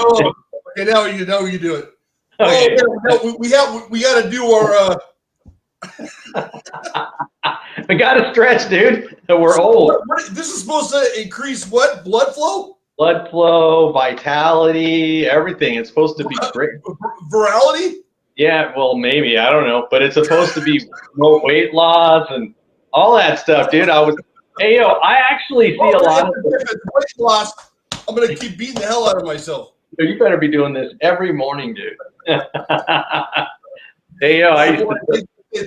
Oh, okay, now you do it. Okay. Oh, we got to do our. We got to stretch, dude. We're old. This is supposed to increase what? Blood flow? Blood flow, vitality, everything. It's supposed to be great. Virality? Yeah, well, maybe. I don't know. But it's supposed to be no weight loss and all that stuff, dude. Hey, yo, I actually see a lot of weight loss. I'm going to keep beating the hell out of myself. Dude, you better be doing this every morning, dude. Hey, yo,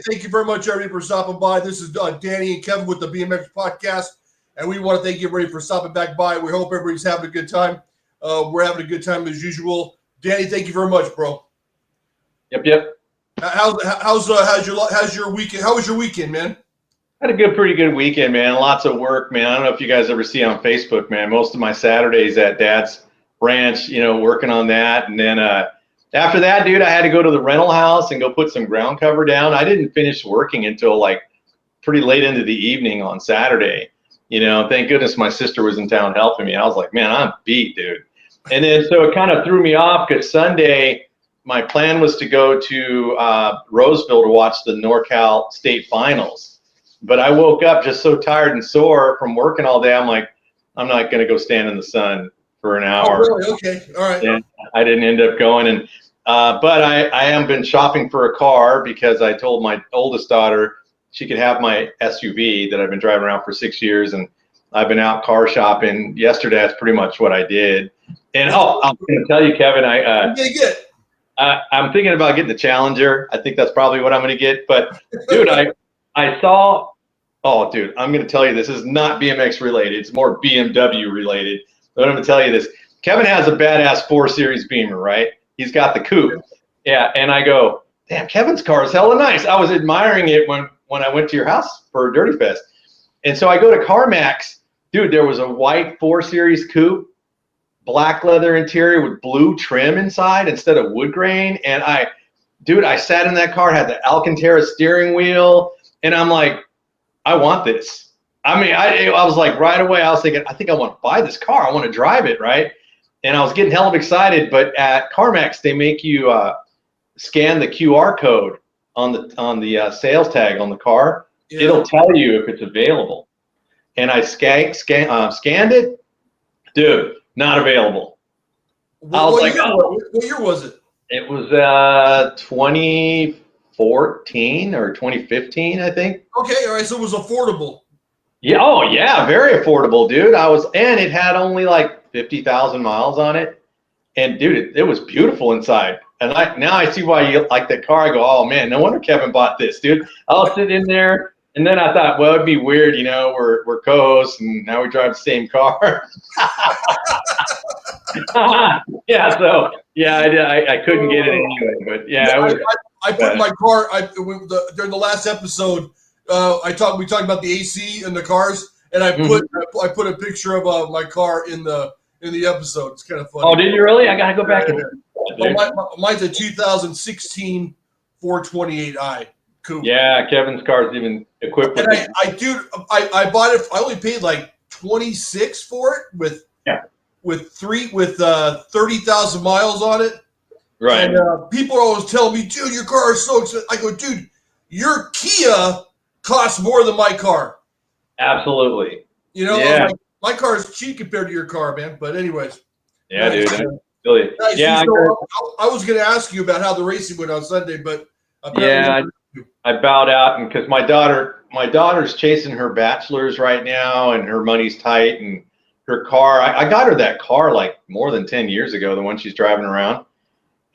thank you very much, everybody, for stopping by. This is Danny and Kevin with the BMX Podcast, and we want to thank everybody for stopping back by. We hope everybody's having a good time. We're having a good time as usual. Danny, thank you very much, bro. Yep. How's your weekend? How was your weekend, man? Had a pretty good weekend, man. Lots of work, man. I don't know if you guys ever see on Facebook, man. Most of my Saturdays at Dad's ranch, working on that. And then after that, dude, I had to go to the rental house and go put some ground cover down. I didn't finish working until like pretty late into the evening on Saturday. Thank goodness my sister was in town helping me. I was like, man, I'm beat, dude. And then so it kind of threw me off because Sunday my plan was to go to Roseville to watch the NorCal State Finals. But I woke up just so tired and sore from working all day. I'm like, I'm not going to go stand in the sun for an hour. Oh, really? Okay. All right. And I didn't end up going. And but I have been shopping for a car because I told my oldest daughter she could have my SUV that I've been driving around for 6 years. And I've been out car shopping. Yesterday, that's pretty much what I did. And I'm going to tell you, Kevin, I'm thinking about getting the Challenger. I think that's probably what I'm going to get. But, dude, I saw – oh, dude, I'm going to tell you this is not BMX related. It's more BMW related. But I'm going to tell you this. Kevin has a badass 4 Series Beamer, right? He's got the coupe. Yeah, and I go, damn, Kevin's car is hella nice. I was admiring it when I went to your house for Dirty Fest. And so I go to CarMax. Dude, there was a white 4 Series coupe, black leather interior with blue trim inside instead of wood grain. And I sat in that car, had the Alcantara steering wheel, and I'm like, I want this. I mean, I was like right away, I was thinking, I think I want to buy this car. I want to drive it, right? And I was getting hell of excited, but at CarMax, they make you scan the QR code on the sales tag on the car. Yeah. It'll tell you if it's available. And I scanned it. Dude, not available. What year was it? It was 2014 or 2015, I think. Okay, all right, so it was affordable. Yeah, oh yeah, very affordable, dude. And it had only like 50,000 miles on it. And dude, it was beautiful inside. And now I see why you like that car. I go, oh man, no wonder Kevin bought this, dude. I'll sit in there. And then I thought, well, it'd be weird, we're co-hosts and now we drive the same car. Yeah, so yeah, I couldn't get it anyway, but yeah, I put my car. During the last episode, we talked about the AC in the cars, and I put a picture of my car in the episode. It's kind of funny. Oh, did you really? I gotta go back and. Mine's a 2016 428i coupe. Yeah, Kevin's car's even equipped with it. I bought it. I only paid like $26 for it with 30,000 miles on it. Right. And people are always telling me, dude, your car is so expensive. I go, dude, your Kia costs more than my car. Absolutely. Like, my car is cheap compared to your car, man. But anyways. Yeah, nice. Dude. Really. Nice. Yeah. I was going to ask you about how the racing went on Sunday, but I bowed out, and because my daughter's chasing her bachelor's right now, and her money's tight, and her car. I got her that car like more than 10 years ago, the one she's driving around.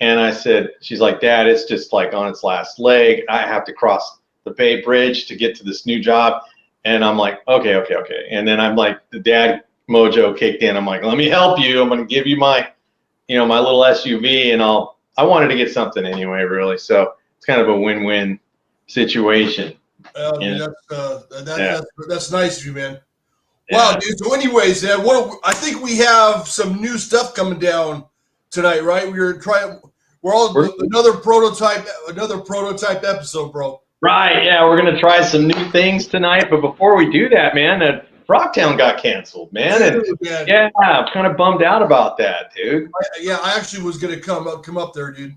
And I said, she's like, Dad, it's just like on its last leg. I have to cross the Bay Bridge to get to this new job. And I'm like, okay. And then I'm like, the dad mojo kicked in. I'm like, let me help you. I'm going to give you my, my little SUV, and I wanted to get something anyway, really. So it's kind of a win-win situation. That's nice of you, man. Yeah. Wow, dude. So anyways, I think we have some new stuff coming down tonight, right? We're another prototype episode, bro. Right, yeah, we're gonna try some new things tonight. But before we do that, man, Frogtown got canceled, man. Dude, man. Yeah, I'm kind of bummed out about that, dude. I actually was gonna come up there, dude.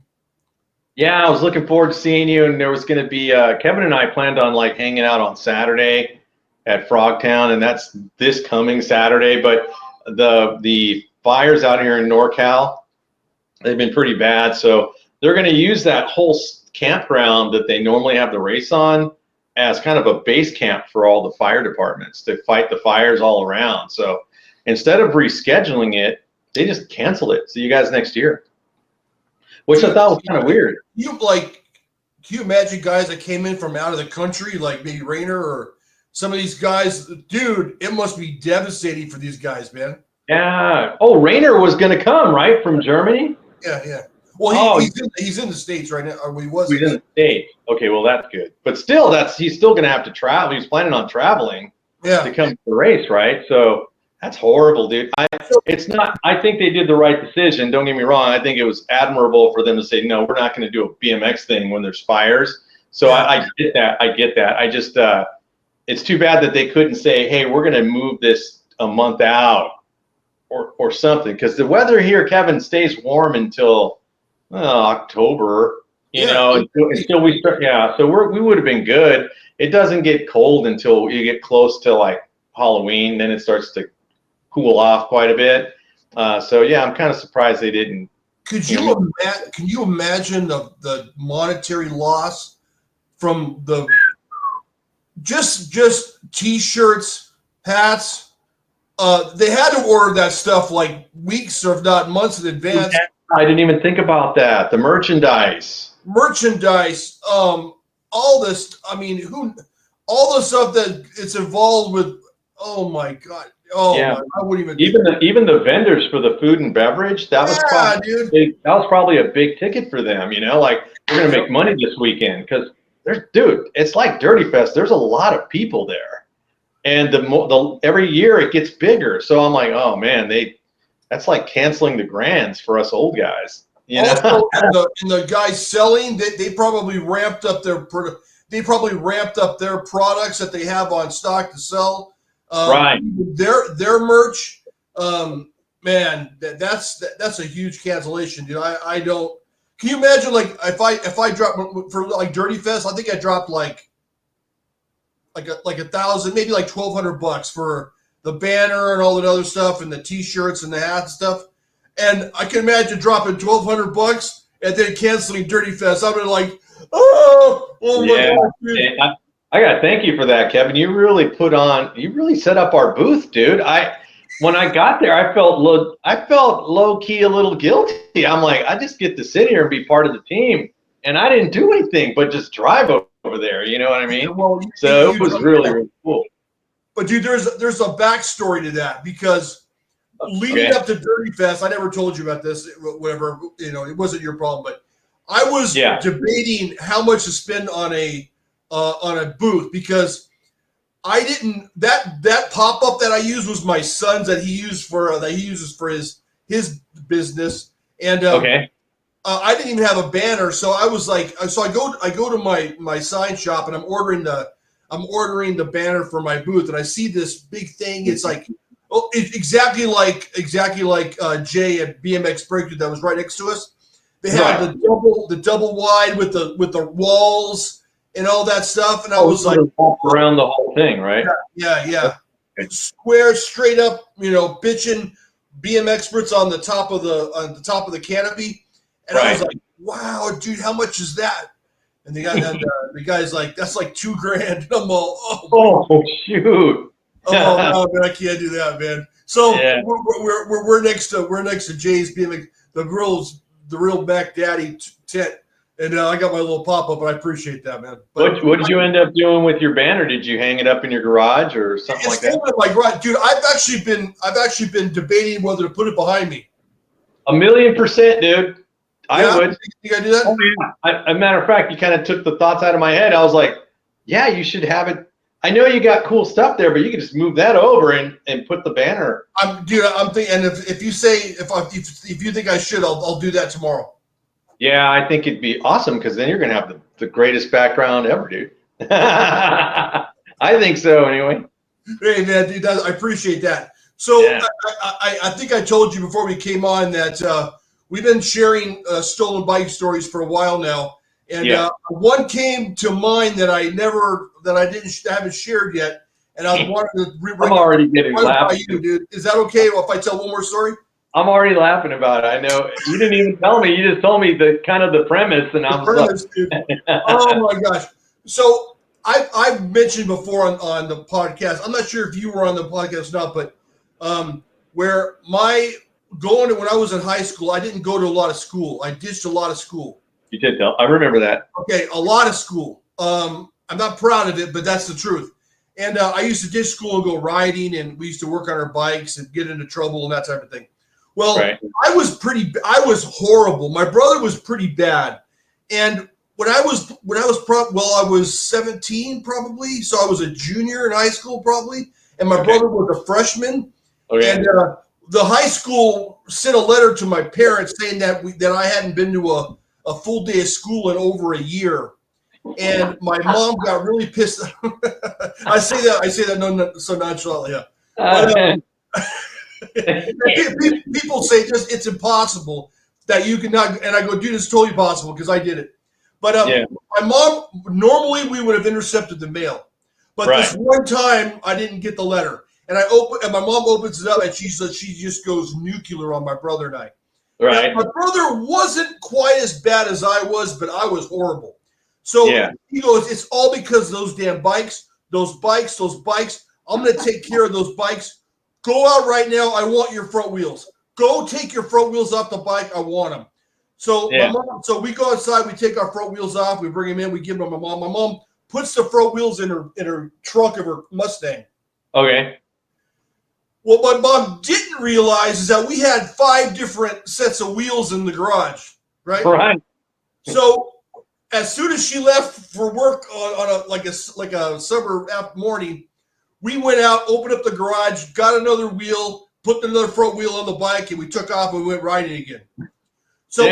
Yeah, I was looking forward to seeing you, and there was going to be Kevin and I planned on like hanging out on Saturday at Frogtown, and that's this coming Saturday. But the fires out here in NorCal, they've been pretty bad, so they're going to use that whole campground that they normally have the race on as kind of a base camp for all the fire departments to fight the fires all around. So instead of rescheduling it, they just canceled it. See you guys next year. Which I thought was kind of weird. Can you imagine guys that came in from out of the country, like maybe Rayner or some of these guys? Dude, it must be devastating for these guys, man. Yeah. Oh, Rayner was going to come, right, from Germany? Yeah. Well, he's in the States right now. Or he was. He's in the States. Okay, well, that's good. But still, he's still going to have to travel. He's planning on traveling to come to the race, right? So that's horrible, dude. I think they did the right decision. Don't get me wrong. I think it was admirable for them to say, no, we're not going to do a BMX thing when there's fires. So I get that. I just, it's too bad that they couldn't say, hey, we're going to move this a month out or something. Because the weather here, Kevin, stays warm until October, you know, until we start. Yeah. So we would have been good. It doesn't get cold until you get close to like Halloween. Then it starts to cool off quite a bit. So yeah, I'm kind of surprised they didn't. Can you imagine the monetary loss from the just T-shirts, hats? They had to order that stuff like weeks or if not months in advance. I didn't even think about that. The merchandise, all this. I mean, all the stuff that it's involved with. Oh my God. Oh, yeah. I wouldn't even the vendors for the food and beverage. That was probably a big ticket for them. You know, like we're gonna make money this weekend because it's like Dirty Fest. There's a lot of people there, and every year it gets bigger. So I'm like, oh man, that's like canceling the grands for us old guys. You know, also, and the guys selling, they probably ramped up their products that they have on stock to sell. Right. Their merch, man, that's a huge cancellation, dude. I don't. Can you imagine like if I dropped for like Dirty Fest? I think I dropped like $1,000, maybe like $1,200 for the banner and all that other stuff and the T-shirts and the hats and stuff. And I can imagine dropping $1,200 and then canceling Dirty Fest. I'm like, oh my God, dude. I gotta thank you for that, Kevin. You really set up our booth, dude. When I got there, I felt low key a little guilty. I'm like, I just get to sit here and be part of the team, and I didn't do anything but just drive over there. You know what I mean? Well, so it was really cool. But dude, there's a backstory to that because leading up to Dirty Fest, I never told you about this. Whatever, you know, it wasn't your problem, but I was debating how much to spend on a booth because I didn't that pop-up that I used was my son's that he uses for his business, and I didn't even have a banner, so I was like, so I go to my sign shop and I'm ordering the banner for my booth, and I see this big thing. It's like it's exactly like Jay at BMX Breakthrough that was right next to us. They had the double wide with the walls and all that stuff, and I was like, around the whole thing, right? Yeah. Square, straight up, you know, bitching BMXPERTS on the top of the canopy, and I was like, wow, dude, how much is that? And the guy's like, that's like $2,000. And I'm all, shoot. No, man, I can't do that, man. So we're next to Jay's BMX, the real Mac Daddy tent. And I got my little pop-up, and I appreciate that, man. But what did you end up doing with your banner? Did you hang it up in your garage or something like that? It's in my garage, dude. I've actually been debating whether to put it behind me. 1,000,000%, dude. I would. You gotta do that? Oh, yeah. As a matter of fact, you kind of took the thoughts out of my head. I was like, yeah, you should have it. I know you got cool stuff there, but you can just move that over and put the banner. I'm thinking, and if you say if you think I should, I'll do that tomorrow. Yeah, I think it'd be awesome because then you're going to have the greatest background ever, dude. I think so, anyway. Hey, man, dude, I appreciate that. So Yeah. I think I told you before we came on that we've been sharing stolen bike stories for a while now, and one came to mind that I haven't shared yet, and I wanted to I'm already getting by laughing. you, dude. Is that okay if I tell one more story? I'm already laughing about it. I know you didn't even tell me. You just told me the premise, and I was Dude. Oh my gosh! So I've mentioned before on the podcast. I'm not sure if you were on the podcast or not, but where when I was in high school, I didn't go to a lot of school. I ditched a lot of school. You did tell. I remember that. Okay, a lot of school. I'm not proud of it, but that's the truth. And I used to ditch school and go riding, and we used to work on our bikes and get into trouble and that type of thing. Well, right. I was horrible. My brother was pretty bad. And when I was 17 probably, so I was a junior in high school probably, and my brother was a freshman. Okay. And the high school sent a letter to my parents saying that I hadn't been to a full day of school in over a year. And my mom got really pissed. I say that so nonchalantly. Yeah. But, people say it's impossible that you cannot, and I go, dude, it's totally possible because I did it. But my mom, normally we would have intercepted the mail, but this one time I didn't get the letter, and my mom opens it up, and she just goes nuclear on my brother and I. Right. Now, my brother wasn't quite as bad as I was, but I was horrible. So he goes, it's all because of those damn bikes, those bikes. I'm going to take care of those bikes. Go out right now. I want your front wheels. Go take your front wheels off the bike. I want them. So so we go outside. We take our front wheels off. We bring them in. We give them to my mom. My mom puts the front wheels in her trunk of her Mustang. Okay. What my mom didn't realize is that we had 5 different sets of wheels in the garage. Right. Right. So as soon as she left for work on a summer morning, we went out, opened up the garage, got another wheel, put another front wheel on the bike, and we took off and we went riding again. So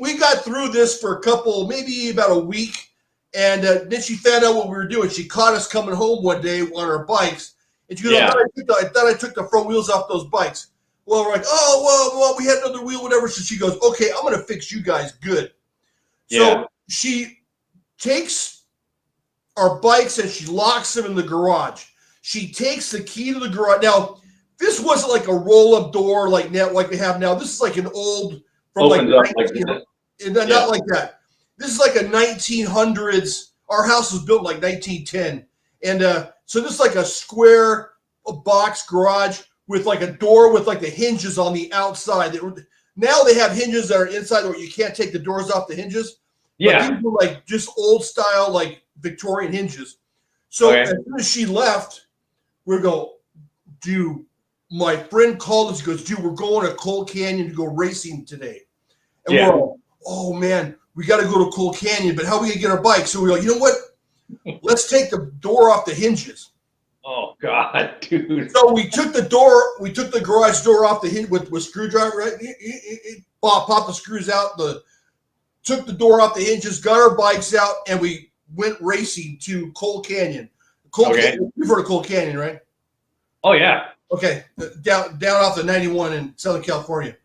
we got through this for maybe about a week, and then she found out what we were doing. She caught us coming home one day on our bikes, and she goes, I thought I took the front wheels off those bikes. Well, we're like, well, we had another wheel, whatever. So she goes, okay, I'm going to fix you guys good. So she takes our bikes and she locks them in the garage. She takes the key to the garage. Now, this wasn't like a roll-up door like we have now. This is like an old from not like that. This is like a 1900s. Our house was built in like 1910, and so this is like a square box garage with like a door with like the hinges on the outside. Now they have hinges that are inside where you can't take the doors off the hinges. Yeah, but these were like just old style like Victorian hinges. So as soon as she left, we go, dude, my friend called us. He goes, dude, we're going to Cold Canyon to go racing today. And we're all, oh, man, we got to go to Cold Canyon, but how are we going to get our bike? So we're like, you know what? Let's take the door off the hinges. Oh, God, dude. So we took the garage door off the hinge with screwdriver, right? Popped the screws out, took the door off the hinges, got our bikes out, and we went racing to Cold Canyon. Canyon, you've heard of Cold Canyon, right? Oh, yeah. Okay, down off the 91 in Southern California.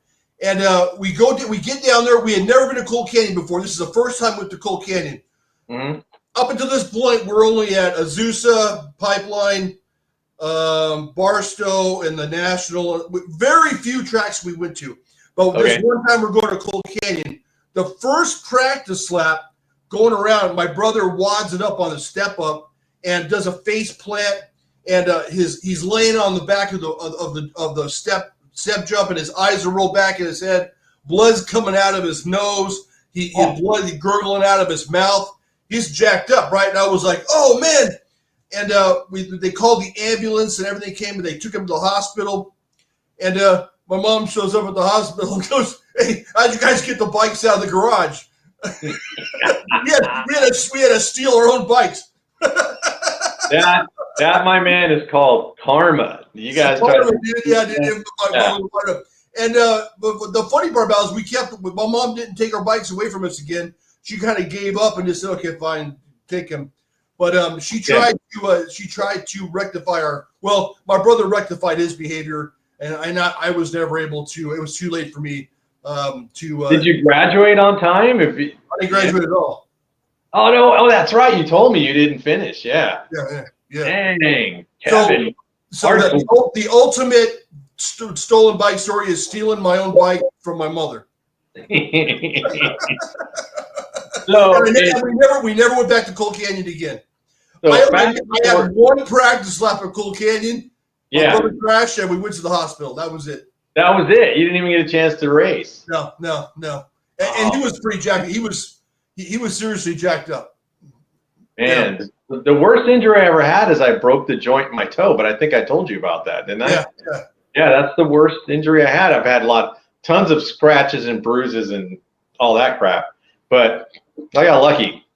And we get down there. We had never been to Cold Canyon before. This is the first time we went to Cold Canyon. Mm-hmm. Up until this point, we're only at Azusa, Pipeline, Barstow, and the National. Very few tracks we went to. But this one time we're going to Cold Canyon. The first practice lap going around, my brother wads it up on the step up and does a face plant. And he's laying on the back of the step jump, and his eyes are rolled back in his head. Blood's coming out of his nose. Blood gurgling out of his mouth. He's jacked up, right? And I was like, oh man! And they called the ambulance, and everything came, and they took him to the hospital. And my mom shows up at the hospital and goes, "Hey, how'd you guys get the bikes out of the garage?" we had to steal our own bikes. That, my man, is called karma. You guys karma, dude. And the funny part about it is my mom didn't take our bikes away from us again. She kind of gave up and just said, okay, fine, take them. But she tried to rectify my brother rectified his behavior, and I was never able to. It was too late for me to. Did you graduate on time? I didn't graduate at all. Oh no! Oh, that's right. You told me you didn't finish. Yeah. Yeah. Dang, Kevin. So the ultimate stolen bike story is stealing my own bike from my mother. So we never went back to Coal Canyon again. So I had one practice lap at Coal Canyon. Yeah. My brother crashed and we went to the hospital. That was it. That was it. You didn't even get a chance to race. No. And he was pretty jacked. He was seriously jacked up. Man, the worst injury I ever had is I broke the joint in my toe, but I think I told you about that, didn't I? Yeah, that's the worst injury I had. I've had tons of scratches and bruises and all that crap, but I got lucky.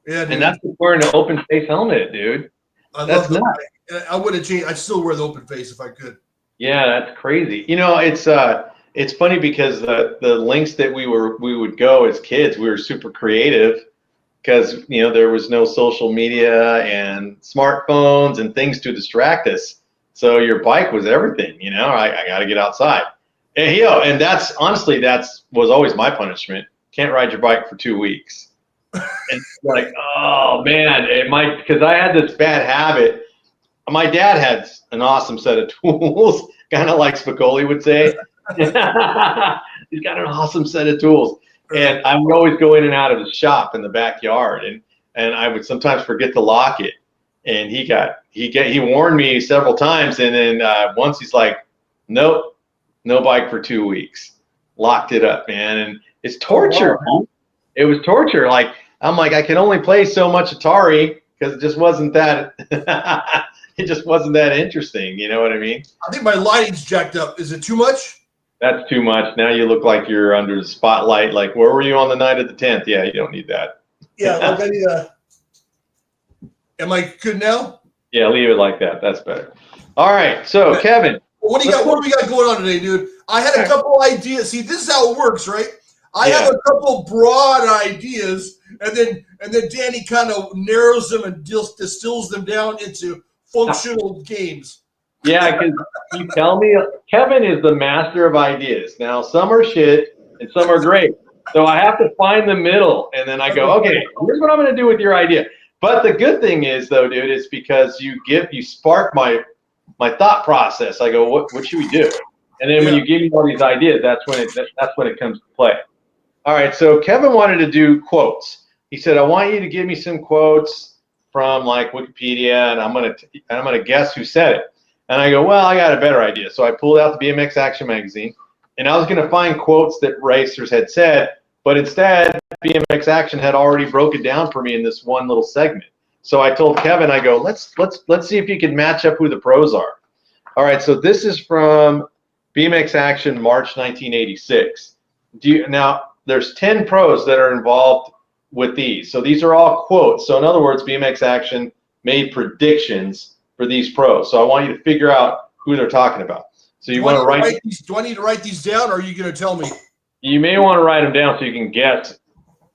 Yeah, dude. And that's wearing an open face helmet, dude. That's nuts. I would have changed. I'd still wear the open face if I could. Yeah, that's crazy. You know, it's funny because the links that we would go as kids, we were super creative because there was no social media and smartphones and things to distract us. So your bike was everything. I got to get outside, and that's honestly was always my punishment. Can't ride your bike for 2 weeks. And like, oh man, because I had this bad habit. My dad had an awesome set of tools, kind of like Spicoli would say. He's got an awesome set of tools. And I would always go in and out of his shop in the backyard, and I would sometimes forget to lock it. And he warned me several times, and then once he's like, nope, no bike for 2 weeks. Locked it up, man. And it's torture. Oh, wow. It was torture. Like, I'm like, I can only play so much Atari because it just wasn't that it just wasn't that interesting. You know what I mean? I think my lighting's jacked up. Is it too much? That's too much. Now you look like you're under the spotlight. Like, where were you on the night of the 10th? Yeah, you don't need that. Yeah, like I need am I good now? Yeah, leave it like that. That's better. All right. So, okay. Kevin. What do we got going on today, dude? I had a couple ideas. See, this is how it works, right? I have a couple broad ideas, and then Danny kind of narrows them and distills them down into functional games. Yeah, because you tell me, Kevin is the master of ideas. Now, some are shit and some are great. So I have to find the middle, and then I go, okay, here's what I'm going to do with your idea. But the good thing is, though, dude, is because you spark my thought process. I go, what should we do? And then when you give me all these ideas, that's when it comes to play. All right, so Kevin wanted to do quotes. He said, I want you to give me some quotes from like Wikipedia, and I'm gonna guess who said it. And I go, well, I got a better idea. So I pulled out the BMX Action magazine, and I was going to find quotes that racers had said, but instead, BMX Action had already broken down for me in this one little segment. So I told Kevin, I go, let's see if you can match up who the pros are. All right, so this is from BMX Action, March 1986. Now, there's 10 pros that are involved with these. So these are all quotes. So in other words, BMX Action made predictions for these pros. So I want you to figure out who they're talking about. So you want to write these? Do I need to write these down, or are you going to tell me? You may want to write them down so you can guess,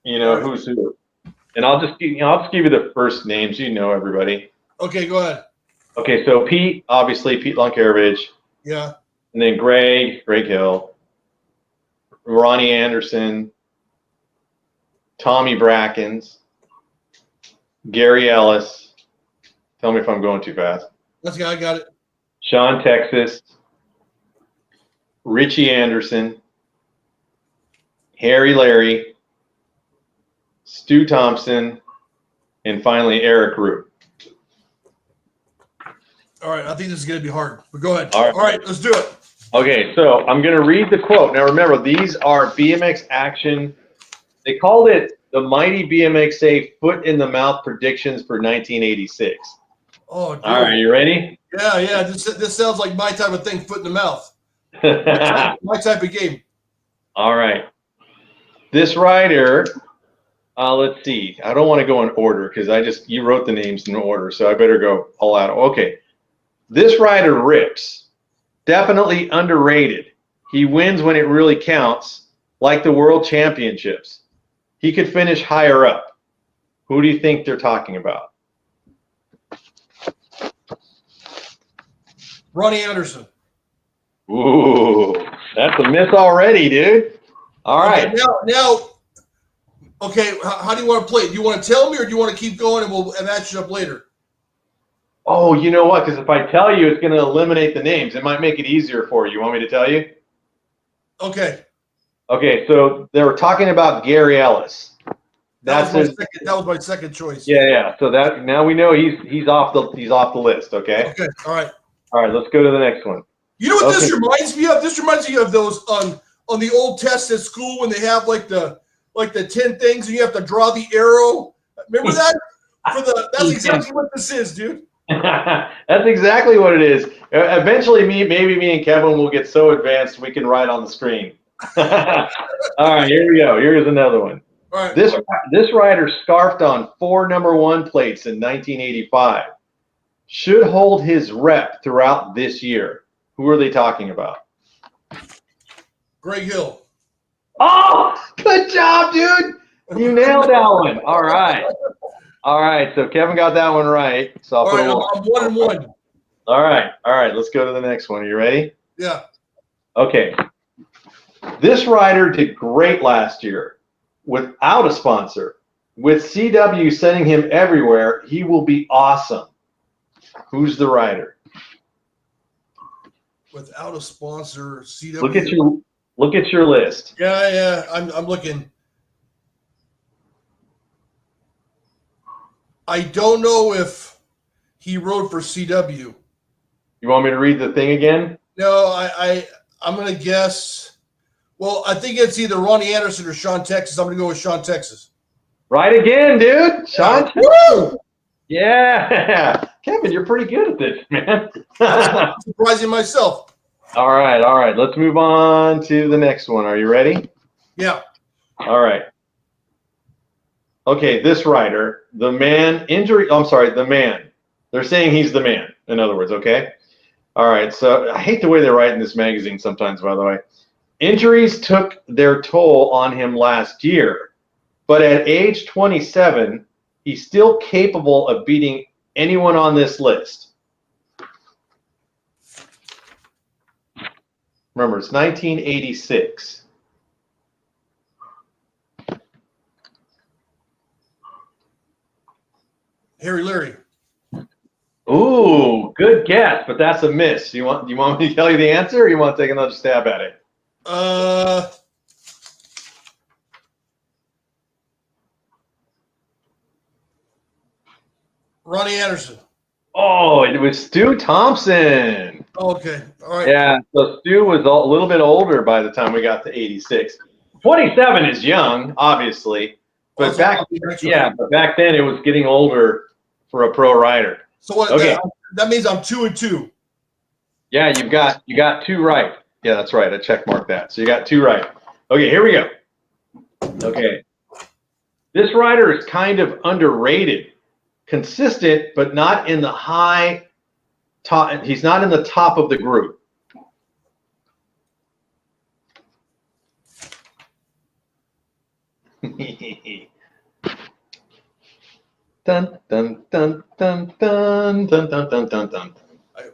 who's who. And I'll just give you the first names. You know everybody. Okay, go ahead. Okay, so Pete, obviously Pete Lunkarevich. Yeah. And then Greg Hill, Ronnie Anderson, Tommy Brackens, Gary Ellis. Tell me if I'm going too fast. I got it. Sean Texas, Richie Anderson, Harry Larry, Stu Thompson, and finally Eric Root. All right, I think this is going to be hard, but go ahead. All right, let's do it. Okay, so I'm going to read the quote. Now remember, these are BMX Action. They called it the Mighty BMXA Foot in the Mouth Predictions for 1986. Oh, dude. All right, you ready? Yeah. This sounds like my type of thing, foot in the mouth. my type of game. All right. This rider, let's see. I don't want to go in order because you wrote the names in order, so I better go all out. Okay. This rider rips. Definitely underrated. He wins when it really counts, like the World Championships. He could finish higher up. Who do you think they're talking about? Ronnie Anderson. Ooh, that's a miss already, dude. All right. Okay, now, okay, how do you want to play it? Do you want to tell me or do you want to keep going and we'll match it up later? Oh, you know what? Because if I tell you, it's going to eliminate the names. It might make it easier for you. You want me to tell you? Okay. Okay, so they were talking about Gary Ellis. That was my second choice. Yeah. So that now we know he's off the list. Okay. Okay. All right. Let's go to the next one. You know what this reminds me of? This reminds me of those on the old tests at school when they have like the 10 things and you have to draw the arrow. Remember that? That's exactly what this is, dude. That's exactly what it is. Eventually, maybe me and Kevin will get so advanced we can write on the screen. All right, here we go. Here's another one. All right. This rider scarfed on 4 number 1 plates in 1985. Should hold his rep throughout this year. Who are they talking about? Greg Hill. Oh, good job, dude. You nailed that one. All right. So Kevin got that one right. So I'll I'm 1-1. All right. Let's go to the next one. Are you ready? Yeah. Okay. This rider did great last year without a sponsor. With CW sending him everywhere, he will be awesome. Who's the rider? Without a sponsor, CW. Look at your list. Yeah. I'm looking. I don't know if he rode for CW. You want me to read the thing again? No, I'm gonna guess. Well, I think it's either Ronnie Anderson or Sean Texas. I'm gonna go with Sean Texas. Right again, dude. Sean Texas. Woo! Yeah. Kevin, you're pretty good at this, man. I'm surprising myself. All right. Let's move on to the next one. Are you ready? Yeah. All right. Okay, this rider, the man. They're saying he's the man, in other words, okay? All right, so I hate the way they write in this magazine sometimes, by the way. Injuries took their toll on him last year, but at age 27, he's still capable of beating anyone on this list. Remember, it's 1986. Harry Leary. Ooh, good guess, but that's a miss. Do you want me to tell you the answer, or you want to take another stab at it? Ronnie Anderson. Oh, it was Stu Thompson. Okay, all right. Yeah, so Stu was a little bit older by the time we got to 86. 27 is young, obviously, but back then it was getting older for a pro rider. So what? Okay. That means I'm 2-2. Yeah, you got 2 right. Yeah, that's right. I check marked that. So you got 2 right. Okay, here we go. Okay. This rider is kind of underrated. Consistent, but not in the high top. He's not in the top of the group. Dun dun dun dun dun dun dun dun dun dun.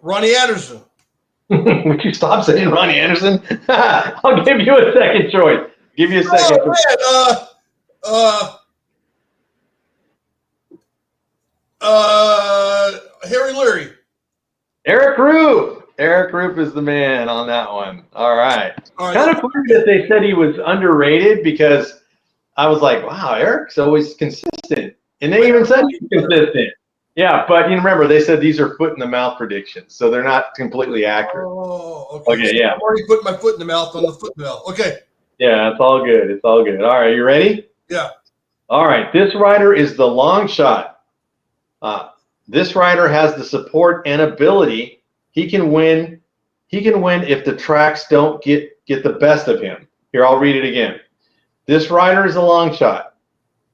Ronnie Anderson. Would you stop saying Ronnie Anderson? I'll give you a second choice. Give you a second. Harry Leary. Eric Roop. Eric Roop is the man on that one. All right. Kind of funny that they said he was underrated because I was like, wow, Eric's always consistent. And they even said he's consistent. Yeah, but you remember, they said these are foot in the mouth predictions, so they're not completely accurate. Oh, okay. Okay, yeah. I'm already putting my foot in the mouth on the foot bell. Okay. Yeah, it's all good. It's all good. All right, you ready? Yeah. All right, this rider is the long shot. This rider has the support and ability. He can win. He can win if the tracks don't get the best of him. Here, I'll read it again. This rider is a long shot.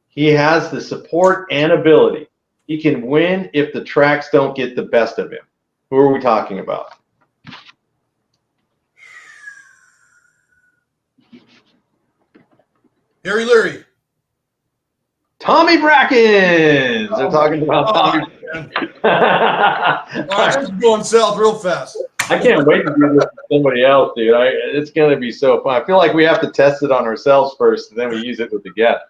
He has the support and ability. He can win if the tracks don't get the best of him. Who are we talking about? Harry Leary. Tommy Brackens. They're talking about Tommy. All right, this is going south real fast. I can't wait to do this with somebody else, dude. It's going to be so fun. I feel like we have to test it on ourselves first, and then we use it with the guest.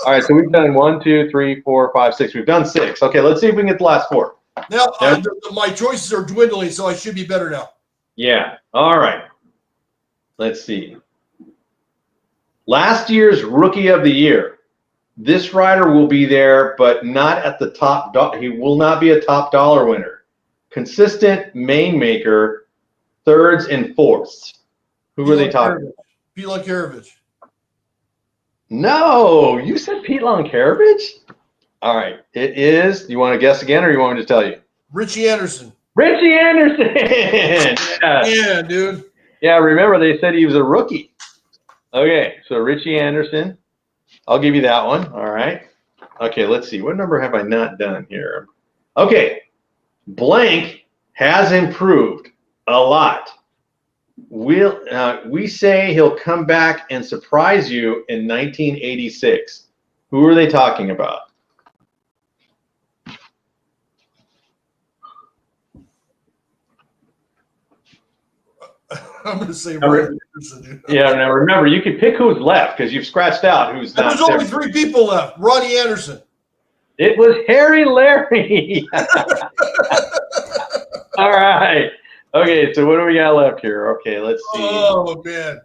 All right, so we've done 1, 2, 3, 4, 5, 6. We've done 6. Okay, let's see if we can get the last 4. Now, my choices are dwindling, so I should be better now. Yeah. All right. Let's see. Last year's Rookie of the Year. This rider will be there, but not at the top. He will not be a top dollar winner. Consistent main maker, thirds and fourths. Who are they talking? Pete Lonkarovich. No, you said Pete Lonkarovich? All right. It is. You want to guess again, or you want me to tell you? Richie Anderson. Richie Anderson. Yeah, dude. Yeah, remember they said he was a rookie. Okay, so Richie Anderson. I'll give you that one. All right. Okay, let's see. What number have I not done here? Okay. Blank has improved a lot. We say he'll come back and surprise you in 1986. Who are they talking about? I'm going to say Ronnie Anderson. Yeah, now remember, you can pick who's left because you've scratched out who's not there. There's only 3 people left. Ronnie Anderson. It was Harry Larry. All right. Okay, so what do we got left here? Okay, let's see. Oh, man.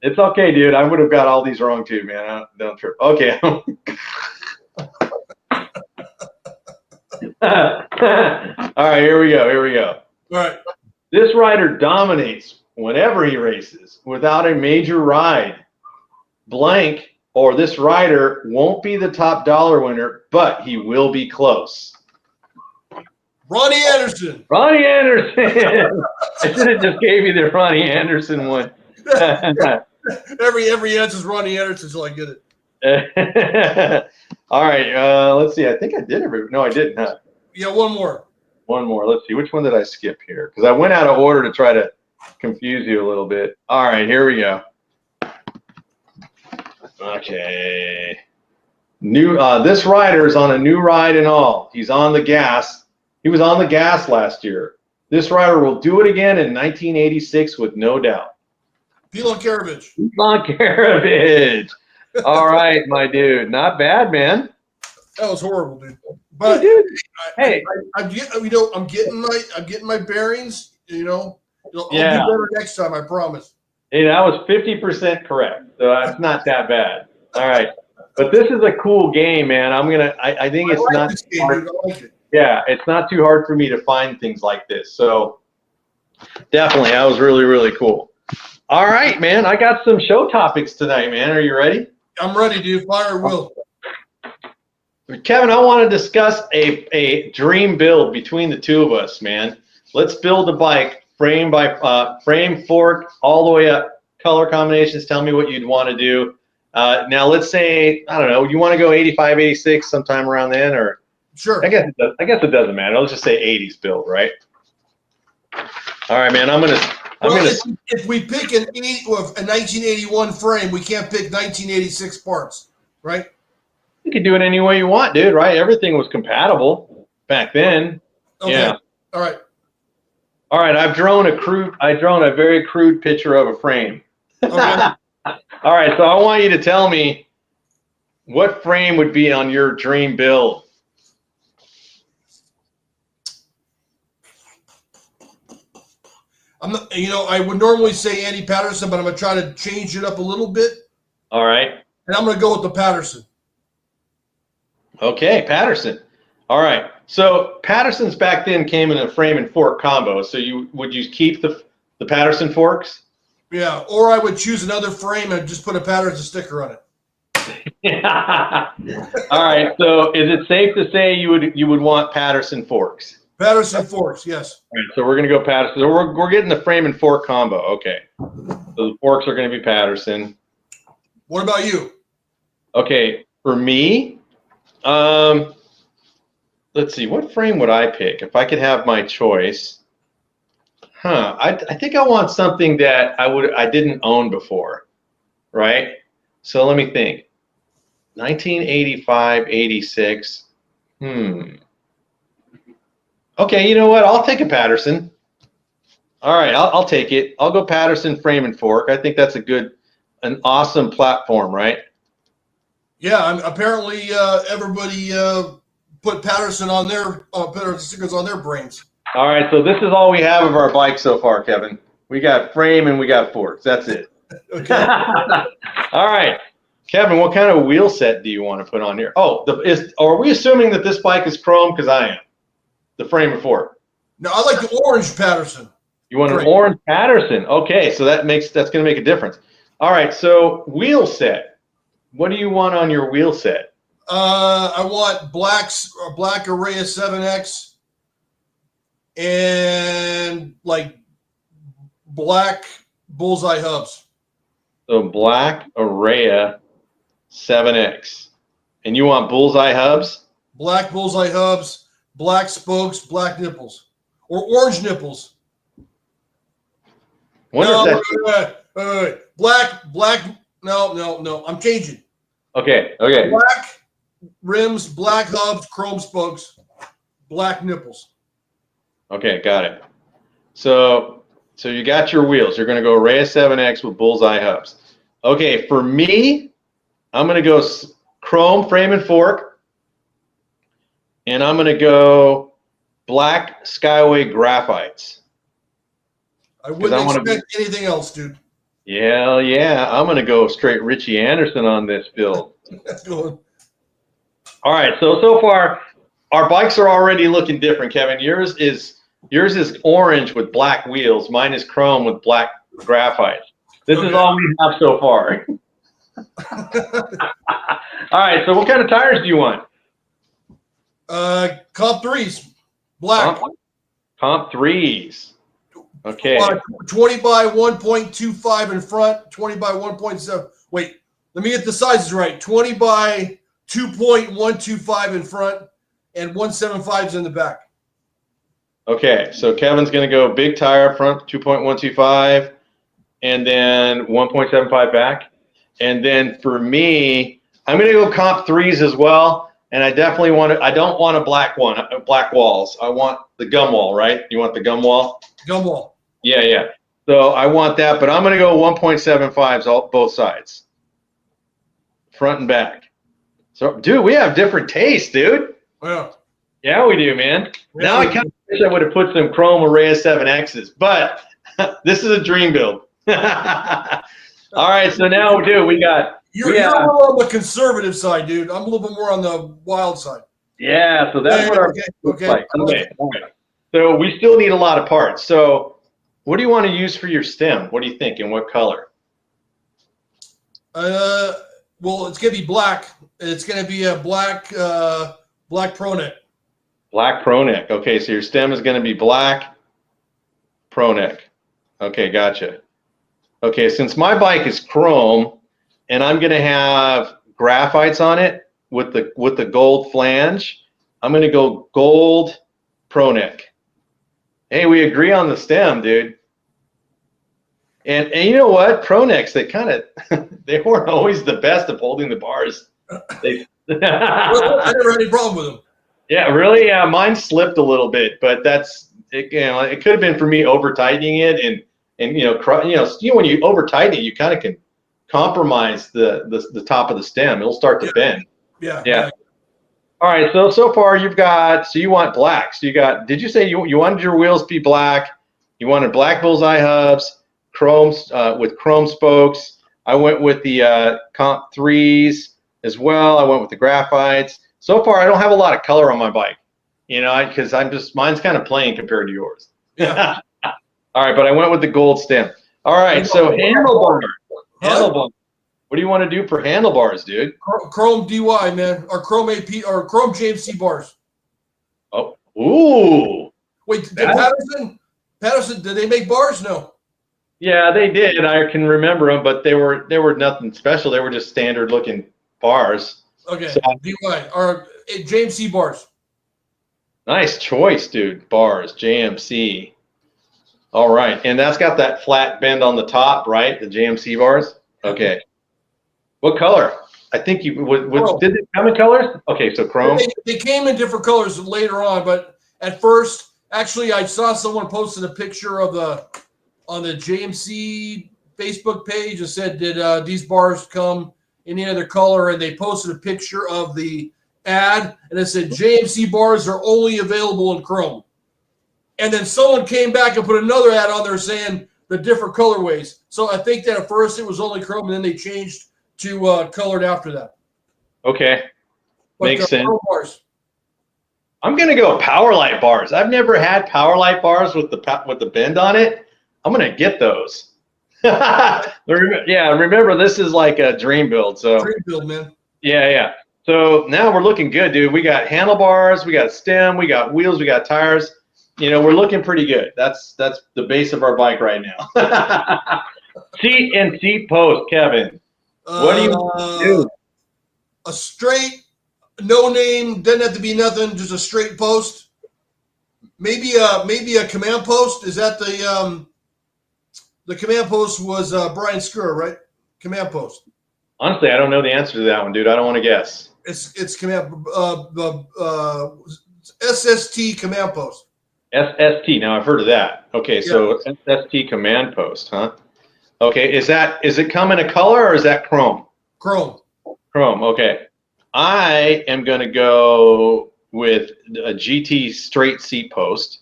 It's okay, dude. I would have got all these wrong too, man. Don't trip. Okay. All right, here we go. All right. This rider dominates whenever he races without a major ride. Blank or this rider won't be the top dollar winner, but he will be close. Ronnie Anderson. Ronnie Anderson. I should have just gave you the Ronnie Anderson one. every answer is Ronnie Anderson until I get it. All right. Let's see. I think I did every. No, I didn't. Huh? Yeah, one more. One more. Let's see. Which one did I skip here? Because I went out of order to try to confuse you a little bit. All right. Here we go. Okay. This rider's on a new ride and all. He's on the gas. He was on the gas last year. This rider will do it again in 1986 with no doubt. Pete Lonkarovich. Lonkarovich. All right, my dude. Not bad, man. That was horrible, dude. But hey, dude. I'm getting my bearings. I'll do better next time. I promise. Hey, that was 50% correct. So it's not that bad. All right, but this is a cool game, man. I think it's not. This game, dude. I like it. Yeah, it's not too hard for me to find things like this. So definitely, that was really, really cool. All right, man. I got some show topics tonight, man. Are you ready? I'm ready, dude. Fire will. Kevin, I want to discuss a dream build between the two of us, man. Let's build a bike, frame by frame, fork, all the way up. Color combinations. Tell me what you'd want to do. Now, let's say, I don't know, you want to go 85, 86 sometime around then, or? Sure. I guess it doesn't matter. Let's just say 80s build, right? All right, man. If we pick a 1981 frame, we can't pick 1986 parts, right? You can do it any way you want, dude. Right? Everything was compatible back then. Okay. Yeah. All right. All right. I've drawn a very crude picture of a frame. Okay. All right. So I want you to tell me what frame would be on your dream build. I would normally say Andy Patterson, but I'm going to try to change it up a little bit. All right. And I'm going to go with the Patterson. Okay, Patterson. All right. So Patterson's back then came in a frame and fork combo. So would you keep the Patterson forks? Yeah, or I would choose another frame and just put a Patterson sticker on it. All right. So is it safe to say you would want Patterson forks? Patterson forks, yes. All right, so we're going to go Patterson. So we're getting the frame and fork combo. Okay. So the forks are going to be Patterson. What about you? Okay, for me, let's see. What frame would I pick if I could have my choice? I think I want something that I didn't own before, right? So let me think. 1985, 86. Okay, you know what? I'll take a Patterson. All right, I'll take it. I'll go Patterson Frame and Fork. I think that's an awesome platform, right? Yeah, apparently everybody put Patterson on their Patterson stickers on their brains. All right, so this is all we have of our bike so far, Kevin. We got frame and we got forks. That's it. Okay. All right, Kevin, what kind of wheel set do you want to put on here? Oh, are we assuming that this bike is chrome? Because I am. The frame and fork. No, I like the orange Patterson. You want an orange Patterson? Okay, so that's going to make a difference. All right, so wheel set. What do you want on your wheel set? I want black Araya 7X and like black bullseye hubs. So black Araya 7X. And you want bullseye hubs? Black bullseye hubs, black spokes, black nipples. Or orange nipples. No, black. No. I'm changing. Okay. Black rims, black hubs, chrome spokes, black nipples. Okay, got it. So you got your wheels. You're going to go Araya 7X with bullseye hubs. Okay, for me, I'm going to go chrome frame and fork, and I'm going to go black Skyway graphites. I wouldn't expect anything else, dude. Yeah. I'm going to go straight Richie Anderson on this build. That's good. All right, so far, our bikes are already looking different, Kevin. Yours is orange with black wheels. Mine is chrome with black graphite. This is all we have so far. All right, so what kind of tires do you want? Comp 3s, black. Comp 3s. Okay. 20 by 1.25 in front, 20 by 1.7. Wait, let me get the sizes right. 20 by 2.125 in front and 175s in the back. Okay, so Kevin's going to go big tire up front, 2.125, and then 1.75 back. And then for me, I'm going to go comp 3s as well. And I definitely I don't want a black one, black walls. I want the gum wall, right? You want the gum wall? Gum wall. Yeah. So I want that, but I'm going to go 1.75s both sides, front and back. So, dude, we have different tastes, dude. Yeah. Yeah, we do, man. Yeah, now I kind of wish I would have put some chrome Araya 7Xs, but this is a dream build. All right, so now, dude, we got. You're a little on the conservative side, dude. I'm a little bit more on the wild side. Yeah, so that's what our looks like. Okay. All right. So we still need a lot of parts. So what do you want to use for your stem? What do you think, and what color? Well, it's gonna be black. It's gonna be a black pro neck. Black pro neck. Okay, so your stem is gonna be black pro neck. Okay, gotcha. Okay, since my bike is chrome, and I'm gonna have graphites on it with the gold flange, I'm gonna go gold pro neck. Hey, we agree on the stem, dude. And you know what? Pro necks, they weren't always the best of holding the bars. Well, I never had any problem with them. Yeah, really. Yeah, mine slipped a little bit, but it could have been for me over tightening it, and when you over tighten it, you kind of can compromise the top of the stem. It'll start to bend. Yeah. All right. So far you want black. So did you say you wanted your wheels to be black? You wanted black bullseye hubs, chrome with chrome spokes. I went with the comp 3s as well. I went with the graphites. So far I don't have a lot of color on my bike, because mine's kind of plain compared to yours. Yeah. All right, but I went with the gold stem. All right, so handlebars. Handlebars. What do you want to do for handlebars, dude? Chrome DY, man, or Chrome AP, or Chrome JMC bars. Oh, ooh. Wait, did Patterson? Did they make bars? No. Yeah, they did. I can remember them, but they were nothing special. They were just standard looking bars. Okay, so, DY or JMC bars. Nice choice, dude. Bars, JMC. All right, and that's got that flat bend on the top, right? The JMC bars. Okay. What color? I think did it come in colors? Okay, so chrome. They came in different colors later on, but at first Actually, I saw someone posted a picture of on the JMC Facebook page. It said, "Did these bars come in any other color?" And they posted a picture of the ad, and it said, "JMC bars are only available in chrome." And then someone came back and put another ad on there saying the different colorways. So I think that at first it was only chrome, and then they changed to colored after that. Okay, But makes sense. bars. I'm gonna go Power Light bars. I've never had Power Light bars with the bend on it. I'm gonna get those. Remember this is like a dream build. So Dream build, man. Yeah. So now we're looking good, dude. We got handlebars, we got stem, we got wheels, we got tires. We're looking pretty good. That's the base of our bike right now. Seat and seat post, Kevin. What do you do? A straight, no name, doesn't have to be nothing, just a straight post. Maybe a command post. Is that the command post was Brian Skur, right? Command post. Honestly, I don't know the answer to that one, dude. I don't want to guess. It's command SST command post. SST. Now I've heard of that. Okay, so SST command post, huh? Okay, is it come in a color or is that chrome? Chrome. Chrome. Okay, I am gonna go with a GT straight seat post,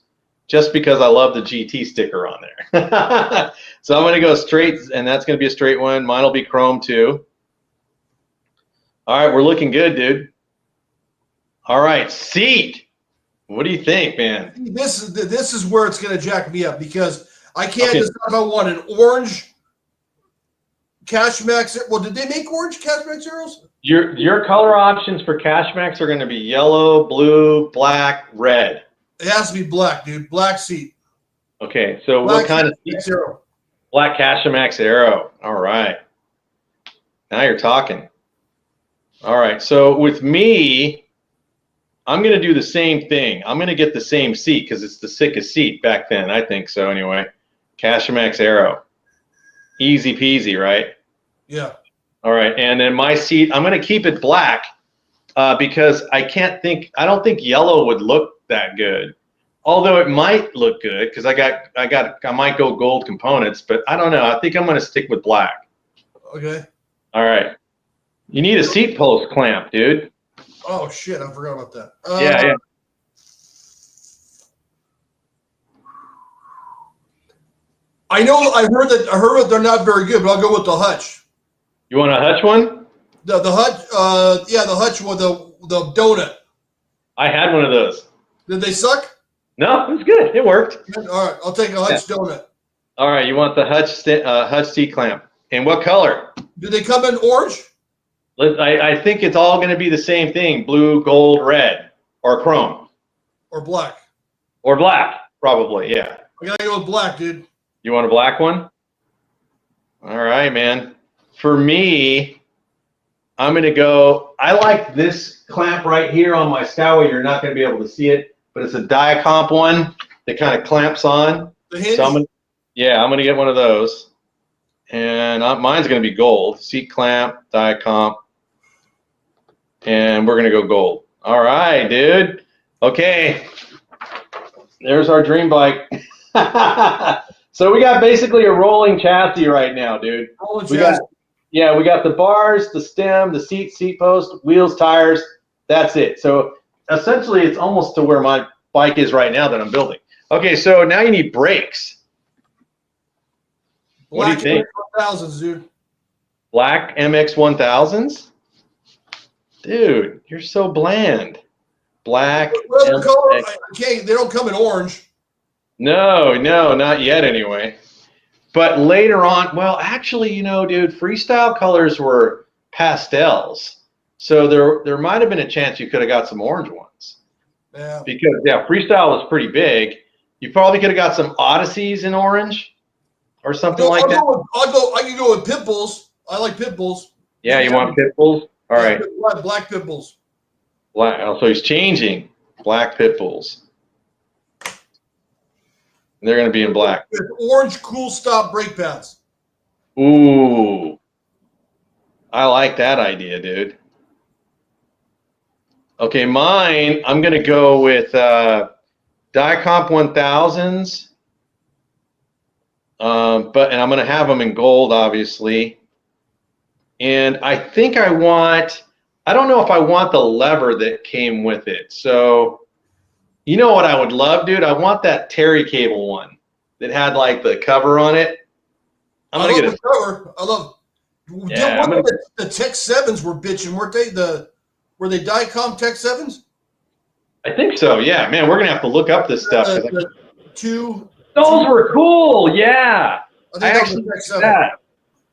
just because I love the GT sticker on there. So I'm gonna go straight, and that's gonna be a straight one. Mine will be chrome too. All right, we're looking good, dude. All right, seat. What do you think, man? This is where it's going to jack me up because I can't decide if I want an orange Cashmax. Well, did they make orange Cashmax Zeros? Your color options for Cashmax are going to be yellow, blue, black, red. It has to be black, dude. Black seat. Okay, so Black what kind of seat? Zero. Black Cashmax Aero. All right. Now you're talking. All right, so with me, I'm going to do the same thing. I'm going to get the same seat because it's the sickest seat back then. I think so anyway. Cashmax Aero. Easy peasy, right? Yeah. All right, and then my seat, I'm going to keep it black because I don't think yellow would look that good. Although it might look good because I might go gold components, but I don't know. I think I'm going to stick with black. Okay. All right. You need a seat post clamp, dude. Oh shit! I forgot about that. Yeah. I know. I heard that they're not very good, but I'll go with the Hutch. You want a Hutch one? The Hutch. The Hutch with the donut. I had one of those. Did they suck? No, it was good. It worked. All right, I'll take a Hutch donut. All right, you want the Hutch seat clamp. And what color? Do they come in orange? I think it's all going to be the same thing: blue, gold, red, or chrome, or black, or black, probably. Yeah. I gotta go with black, dude. You want a black one? All right, man. For me, I'm going to go. I like this clamp right here on my Skyway. You're not going to be able to see it, but it's a Diacomp one that kind of clamps on. The hinge? So I'm going to get one of those. And mine's going to be gold. Seat clamp, Diacomp. And we're going to go gold. All right, dude. Okay. There's our dream bike. So we got basically a rolling chassis right now, dude. Rolling chassis. We got the bars, the stem, the seat post, wheels, tires. That's it. So essentially it's almost to where my bike is right now that I'm building. Okay, so now you need brakes. What do you think? Black MX 1000s, dude. Black MX 1000s? Dude, you're so bland. Black. Well, the color, they don't come in orange. No, not yet anyway. But later on, well, actually, dude, freestyle colors were pastels. So there might have been a chance you could have got some orange ones. Yeah. Because, freestyle was pretty big. You probably could have got some Odysseys in orange or something like that. I can go with pit bulls. I like pit bulls. Yeah, you want pit bulls? All right. Black pit bulls. Black. Oh, so he's changing. Black pit bulls. They're going to be in black. With orange cool stop brake pads. Ooh. I like that idea, dude. Okay, mine, I'm going to go with Diacomp 1000s. And I'm going to have them in gold, obviously. And I think I don't know if I want the lever that came with it. So, you know what I would love, dude? I want that Terry cable one that had like the cover on it. I love the cover. I love. Yeah, the Tech 7s were bitching, weren't they? Were they Diacom Tech 7s? I think so. Yeah, man, we're gonna have to look up this stuff. Those were cool. Yeah, I actually like that.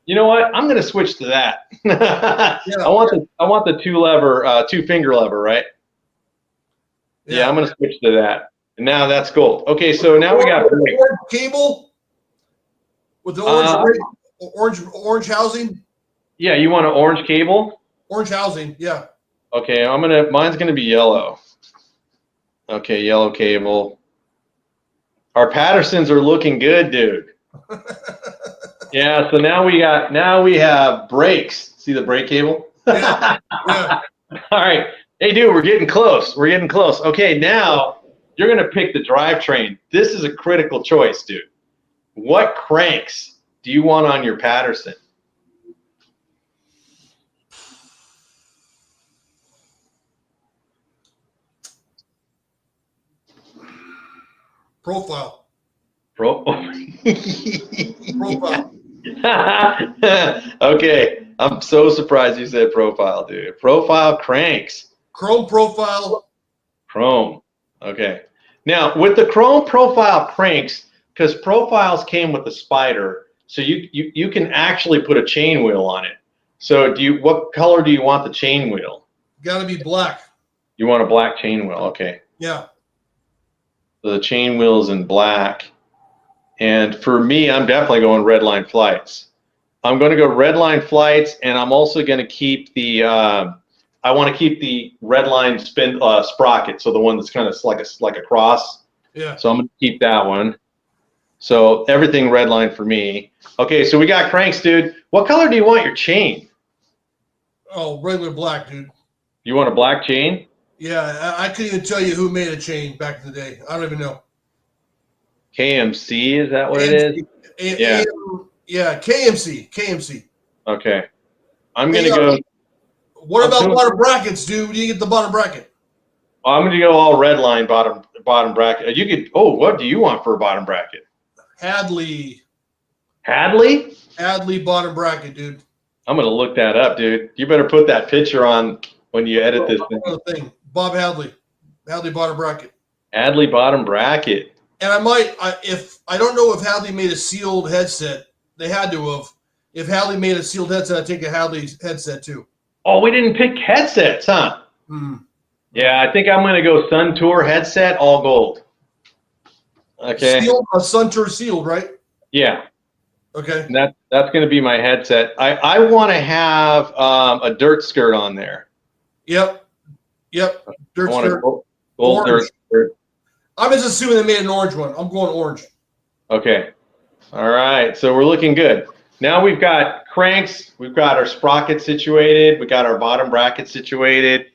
You know what? I'm gonna switch to that. Yeah. I want the two finger lever, right? Yeah, I'm gonna switch to that. And now that's gold. Okay, so now we got orange cable with the orange housing. Yeah, you want an orange cable? Orange housing, yeah. Okay, mine's gonna be yellow. Okay, yellow cable. Our Pattersons are looking good, dude. Yeah, so now we have brakes. See the brake cable? Yeah. All right. Hey, dude, we're getting close. We're getting close. Okay, now you're gonna pick the drivetrain. This is a critical choice, dude. What cranks do you want on your Patterson? Profile. Profile. Okay, I'm so surprised you said profile, dude. Profile cranks. Chrome profile. Chrome. Okay. Now with the chrome profile cranks, because profiles came with the Spider, so you can actually put a chain wheel on it. So what color do you want the chain wheel? Got to be black. You want a black chain wheel, okay? Yeah. So the chain wheel is in black. And for me, I'm definitely going red line flights. I'm going to go red line flights, and I'm also going to keep the I want to keep the red line sprocket, so the one that's kind of like a cross. Yeah. So I'm going to keep that one. So everything red line for me. Okay, so we got cranks, dude. What color do you want your chain? Oh, regular black, dude. You want a black chain? Yeah, I couldn't even tell you who made a chain back in the day. I don't even know. KMC, is that what it is? Yeah. Yeah, KMC. Okay. I'm going to go. What about bottom brackets, dude? You get the bottom bracket. I'm going to go all red line bottom bracket. You could. Oh, what do you want for a bottom bracket? Hadley bottom bracket, dude. I'm going to look that up, dude. You better put that picture on when you edit this thing. Bob Hadley bottom bracket. Hadley bottom bracket. And I don't know if Hadley made a sealed headset. They had to have. If Hadley made a sealed headset, I'd take a Hadley headset too. Oh, we didn't pick headsets, huh? Mm. Yeah, I think I'm going to go Sun Tour headset, all gold. Okay. A Sun Tour sealed, right? Yeah. Okay. And that's going to be my headset. I want to have a dirt skirt on there. Yep. Dirt skirt. Gold dirt skirt. I'm just assuming they made an orange one. I'm going orange. Okay. All right. So we're looking good. Now we've got cranks. We've got our sprocket situated. We got our bottom bracket situated.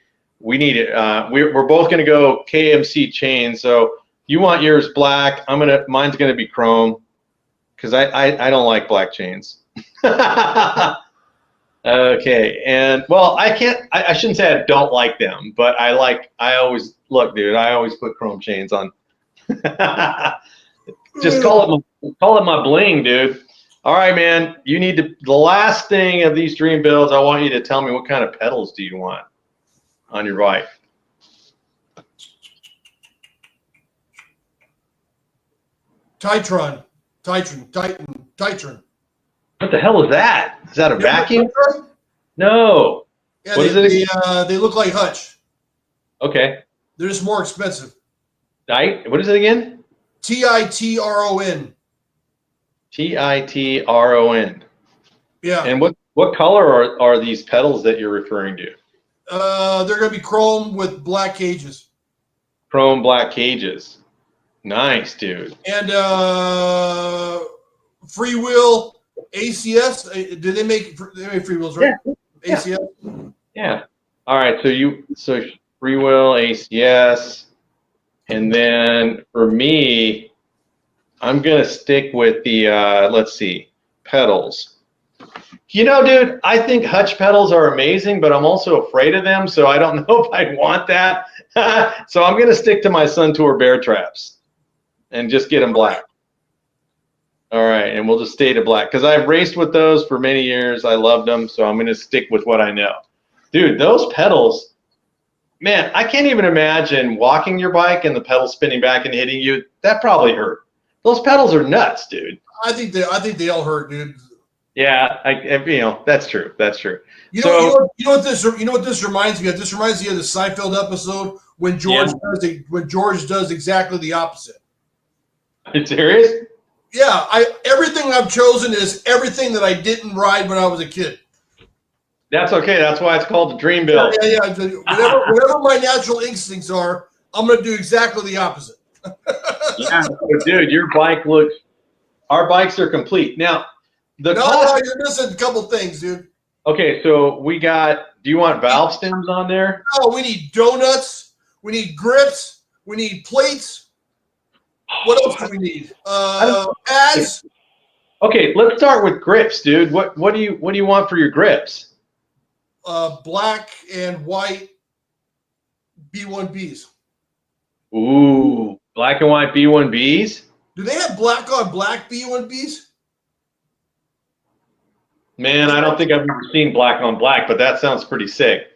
We need it. We're both going to go KMC chain. So you want yours black. Mine's going to be chrome because I don't like black chains. Okay. And well, I shouldn't say I don't like them, but I always put chrome chains on. Just call it my bling, dude. All right, man. The last thing of these dream builds, I want you to tell me what kind of pedals do you want on your bike? Titan. What the hell is that? Is that a vacuum? No. Yeah, they look like Hutch. Okay. They're just more expensive. What is it again? Titron. Titron. Yeah. And what color are these pedals that you're referring to? They're going to be chrome with black cages. Chrome black cages. Nice, dude. And free wheel ACS. Did they make free wheels, right? Yeah. ACS. Yeah. All right. So free wheel ACS. And then for me, I'm going to stick with the, let's see, pedals. You know, dude, I think hutch pedals are amazing, but I'm also afraid of them, so I don't know if I want that. So I'm going to stick to my Suntour bear traps and just get them black. All right, and we'll just stay to black because I've raced with those for many years. I loved them, so I'm going to stick with what I know. Dude, those pedals, man, I can't even imagine walking your bike and the pedal spinning back and hitting you. That probably hurt. Those pedals are nuts, dude. I think they all hurt, dude. Yeah, that's true. That's true. You know what this reminds me of? This reminds me of the Seinfeld episode when George does exactly the opposite. Are you serious? Yeah, everything I've chosen is everything that I didn't ride when I was a kid. That's okay. That's why it's called the dream build. Yeah. Whatever my natural instincts are, I'm going to do exactly the opposite. Yeah, so dude, our bikes are complete. Now, you're missing a couple things, dude. Okay, so do you want valve stems on there? No, we need donuts. We need grips. We need plates. What else do we need? Pads. Okay, let's start with grips, dude. What do you want for your grips? Black and white B1Bs. Ooh, black and white B1Bs? Do they have black on black B1Bs? Man, I don't think I've ever seen black on black, but that sounds pretty sick.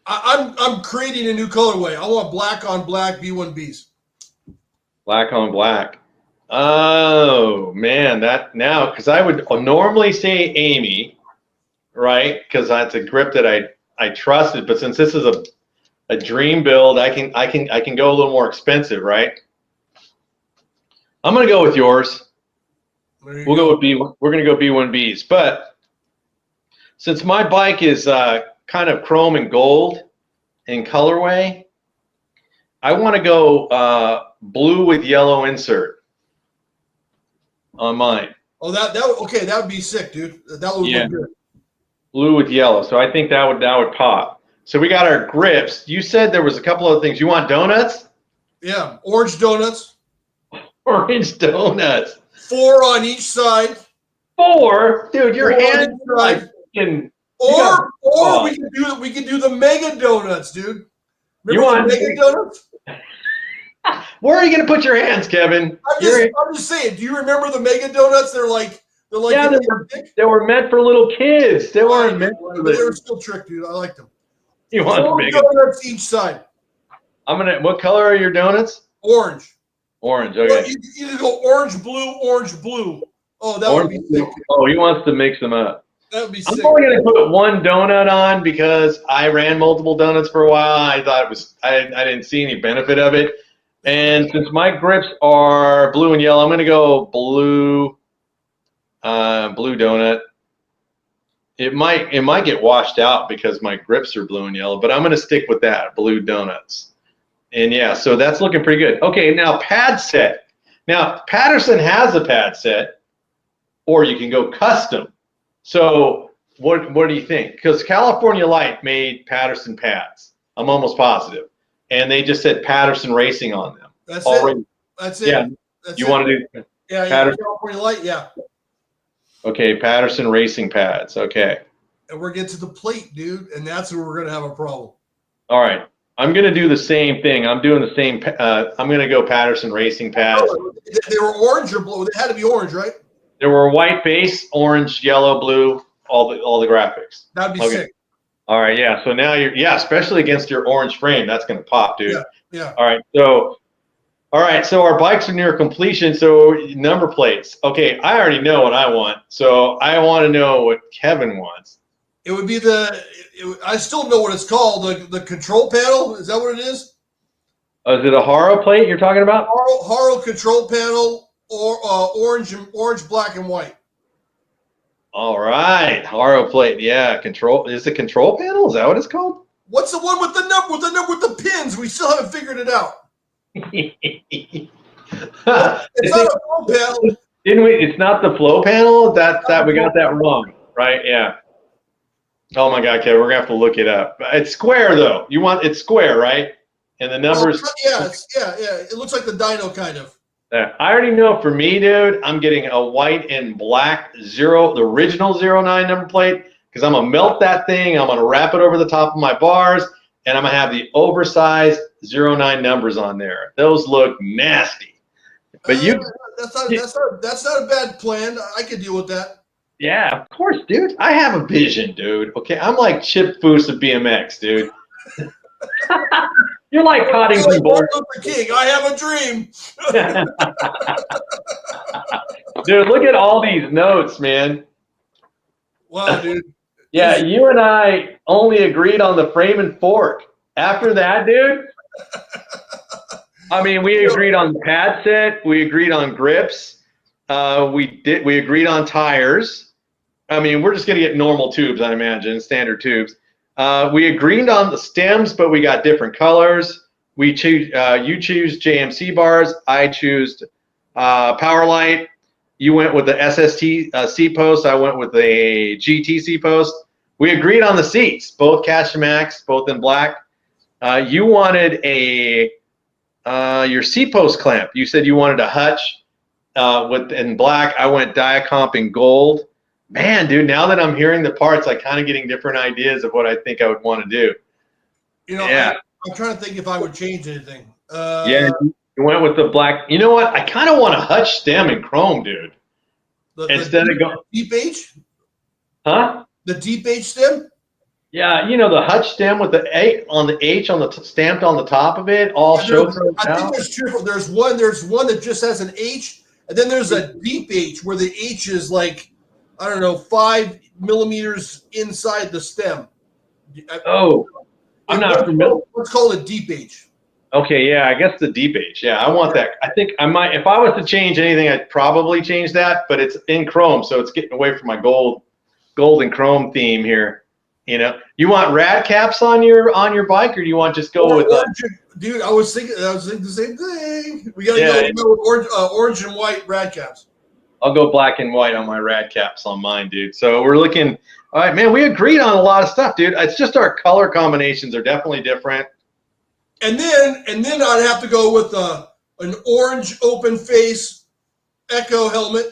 I'm creating a new colorway. I want black on black B1Bs. Black on black. Oh man, because I would normally say Amy, right? Because that's a grip that I trusted, but since this is a dream build, I can go a little more expensive, right? I'm gonna go with yours. We're gonna go B1Bs, but since my bike is kind of chrome and gold in colorway, I want to go blue with yellow insert on mine. Oh, that would be sick, dude. That would look good. Blue with yellow. So I think that would pop. So we got our grips. You said there was a couple other things. You want donuts? Yeah, orange donuts. Orange donuts. 4 on each side. 4, dude. Your hand. Or we can do the mega donuts, dude. Remember the mega donuts? Where are you going to put your hands, Kevin? I'm just saying. Do you remember the mega donuts? They're like they were meant for little kids. They weren't meant for They were still trick, dude. I liked them. You want 4 donuts each side. What color are your donuts? Orange. Orange. Okay. Well, you either go orange, blue. Oh, that would be sick. Oh, he wants to mix them up. That would be sick. I'm only going to put one donut on because I ran multiple donuts for a while. I thought I didn't see any benefit of it. And since my grips are blue and yellow, I'm going to go blue donut. It might get washed out because my grips are blue and yellow, but I'm going to stick with that, blue donuts. And yeah, so that's looking pretty good. Okay, now pad set. Now Patterson has a pad set, or you can go custom. So what do you think? Because California Light made Patterson pads. I'm almost positive. And they just said Patterson Racing on them. That's already. It. That's it. Yeah. That's you want to do California Light, yeah. Okay, Patterson Racing pads. Okay. And we're getting to the plate, dude, and that's where we're going to have a problem. All right. I'm going to do the same thing. I'm doing the same. I'm going to go Patterson Racing pads. They were orange or blue? They had to be orange, right? There were white base, orange, yellow, blue, all the graphics. That'd be sick. All right, yeah. So now especially against your orange frame, that's going to pop, dude. Yeah. All right. So our bikes are near completion. So number plates. Okay, I already know what I want. So I want to know what Kevin wants. It would be I still know what it's called. The control panel. Is that what it is? Is it a Haro plate you're talking about? Haro control panel, or orange, black, and white. All right, Haro plate. Yeah, control. Is it control panel? Is that what it's called? What's the one with the number with the pins? We still haven't figured it out. It's not a flow panel. Didn't we? It's not the flow panel. That we got that wrong, right? Yeah. Oh my God, Kevin, we're gonna have to look it up. It's square though. It's square, right? and the numbers. Yeah. It looks like the dyno kind of. I already know for me, dude, I'm getting a white and black the original 09 number plate, because I'm going to melt that thing. I'm going to wrap it over the top of my bars, and I'm going to have the oversized 09 numbers on there. Those look nasty. But that's not a bad plan. I could deal with that. Yeah, of course, dude. I have a vision, dude. Okay, I'm like Chip Foose of BMX, dude. You're like Coddington Bolt. King. I have a dream. Dude, look at all these notes, man. Wow, dude. Yeah, you and I only agreed on the frame and fork. After that, dude, I mean, we agreed on the pad set. We agreed on grips. We agreed on tires. I mean, we're just gonna get normal tubes, I imagine, standard tubes. We agreed on the stems, but we got different colors. We choose. You choose JMC bars. I choose Powerlight. You went with the SST seat post. I went with the GT seat post. We agreed on the seats, both Cashmax, both in black. You wanted your seat post clamp. You said you wanted a hutch in black. I went Diacomp in gold. Man, dude, now that I'm hearing the parts, I'm kind of getting different ideas of what I think I would want to do. You know, yeah. I'm trying to think if I would change anything. Yeah, you went with the black. You know what? I kind of want a hutch stem in chrome, dude. Instead of going deep H? Huh? The deep H stem? Yeah, you know, the hutch stem with the A on the H on the stamped on the top of it, all show. I think there's two. There's one that just has an H, and then there's a deep H where the H is like, I don't know, 5 millimeters inside the stem. Oh, I'm not familiar. Let's call it deep H. Okay, yeah, I guess the deep H. Yeah, I want that. I think I might, if I was to change anything, I'd probably change that, but it's in chrome, so it's getting away from my gold and chrome theme here. You know, you want rad caps on your bike, or do you want just go with dude? I was thinking the same thing. We gotta go with orange and white rad caps. I'll go black and white on my rad caps on mine, dude. So we're looking. All right, man. We agreed on a lot of stuff, dude. It's just our color combinations are definitely different. And then I'd have to go with an orange open face Echo helmet.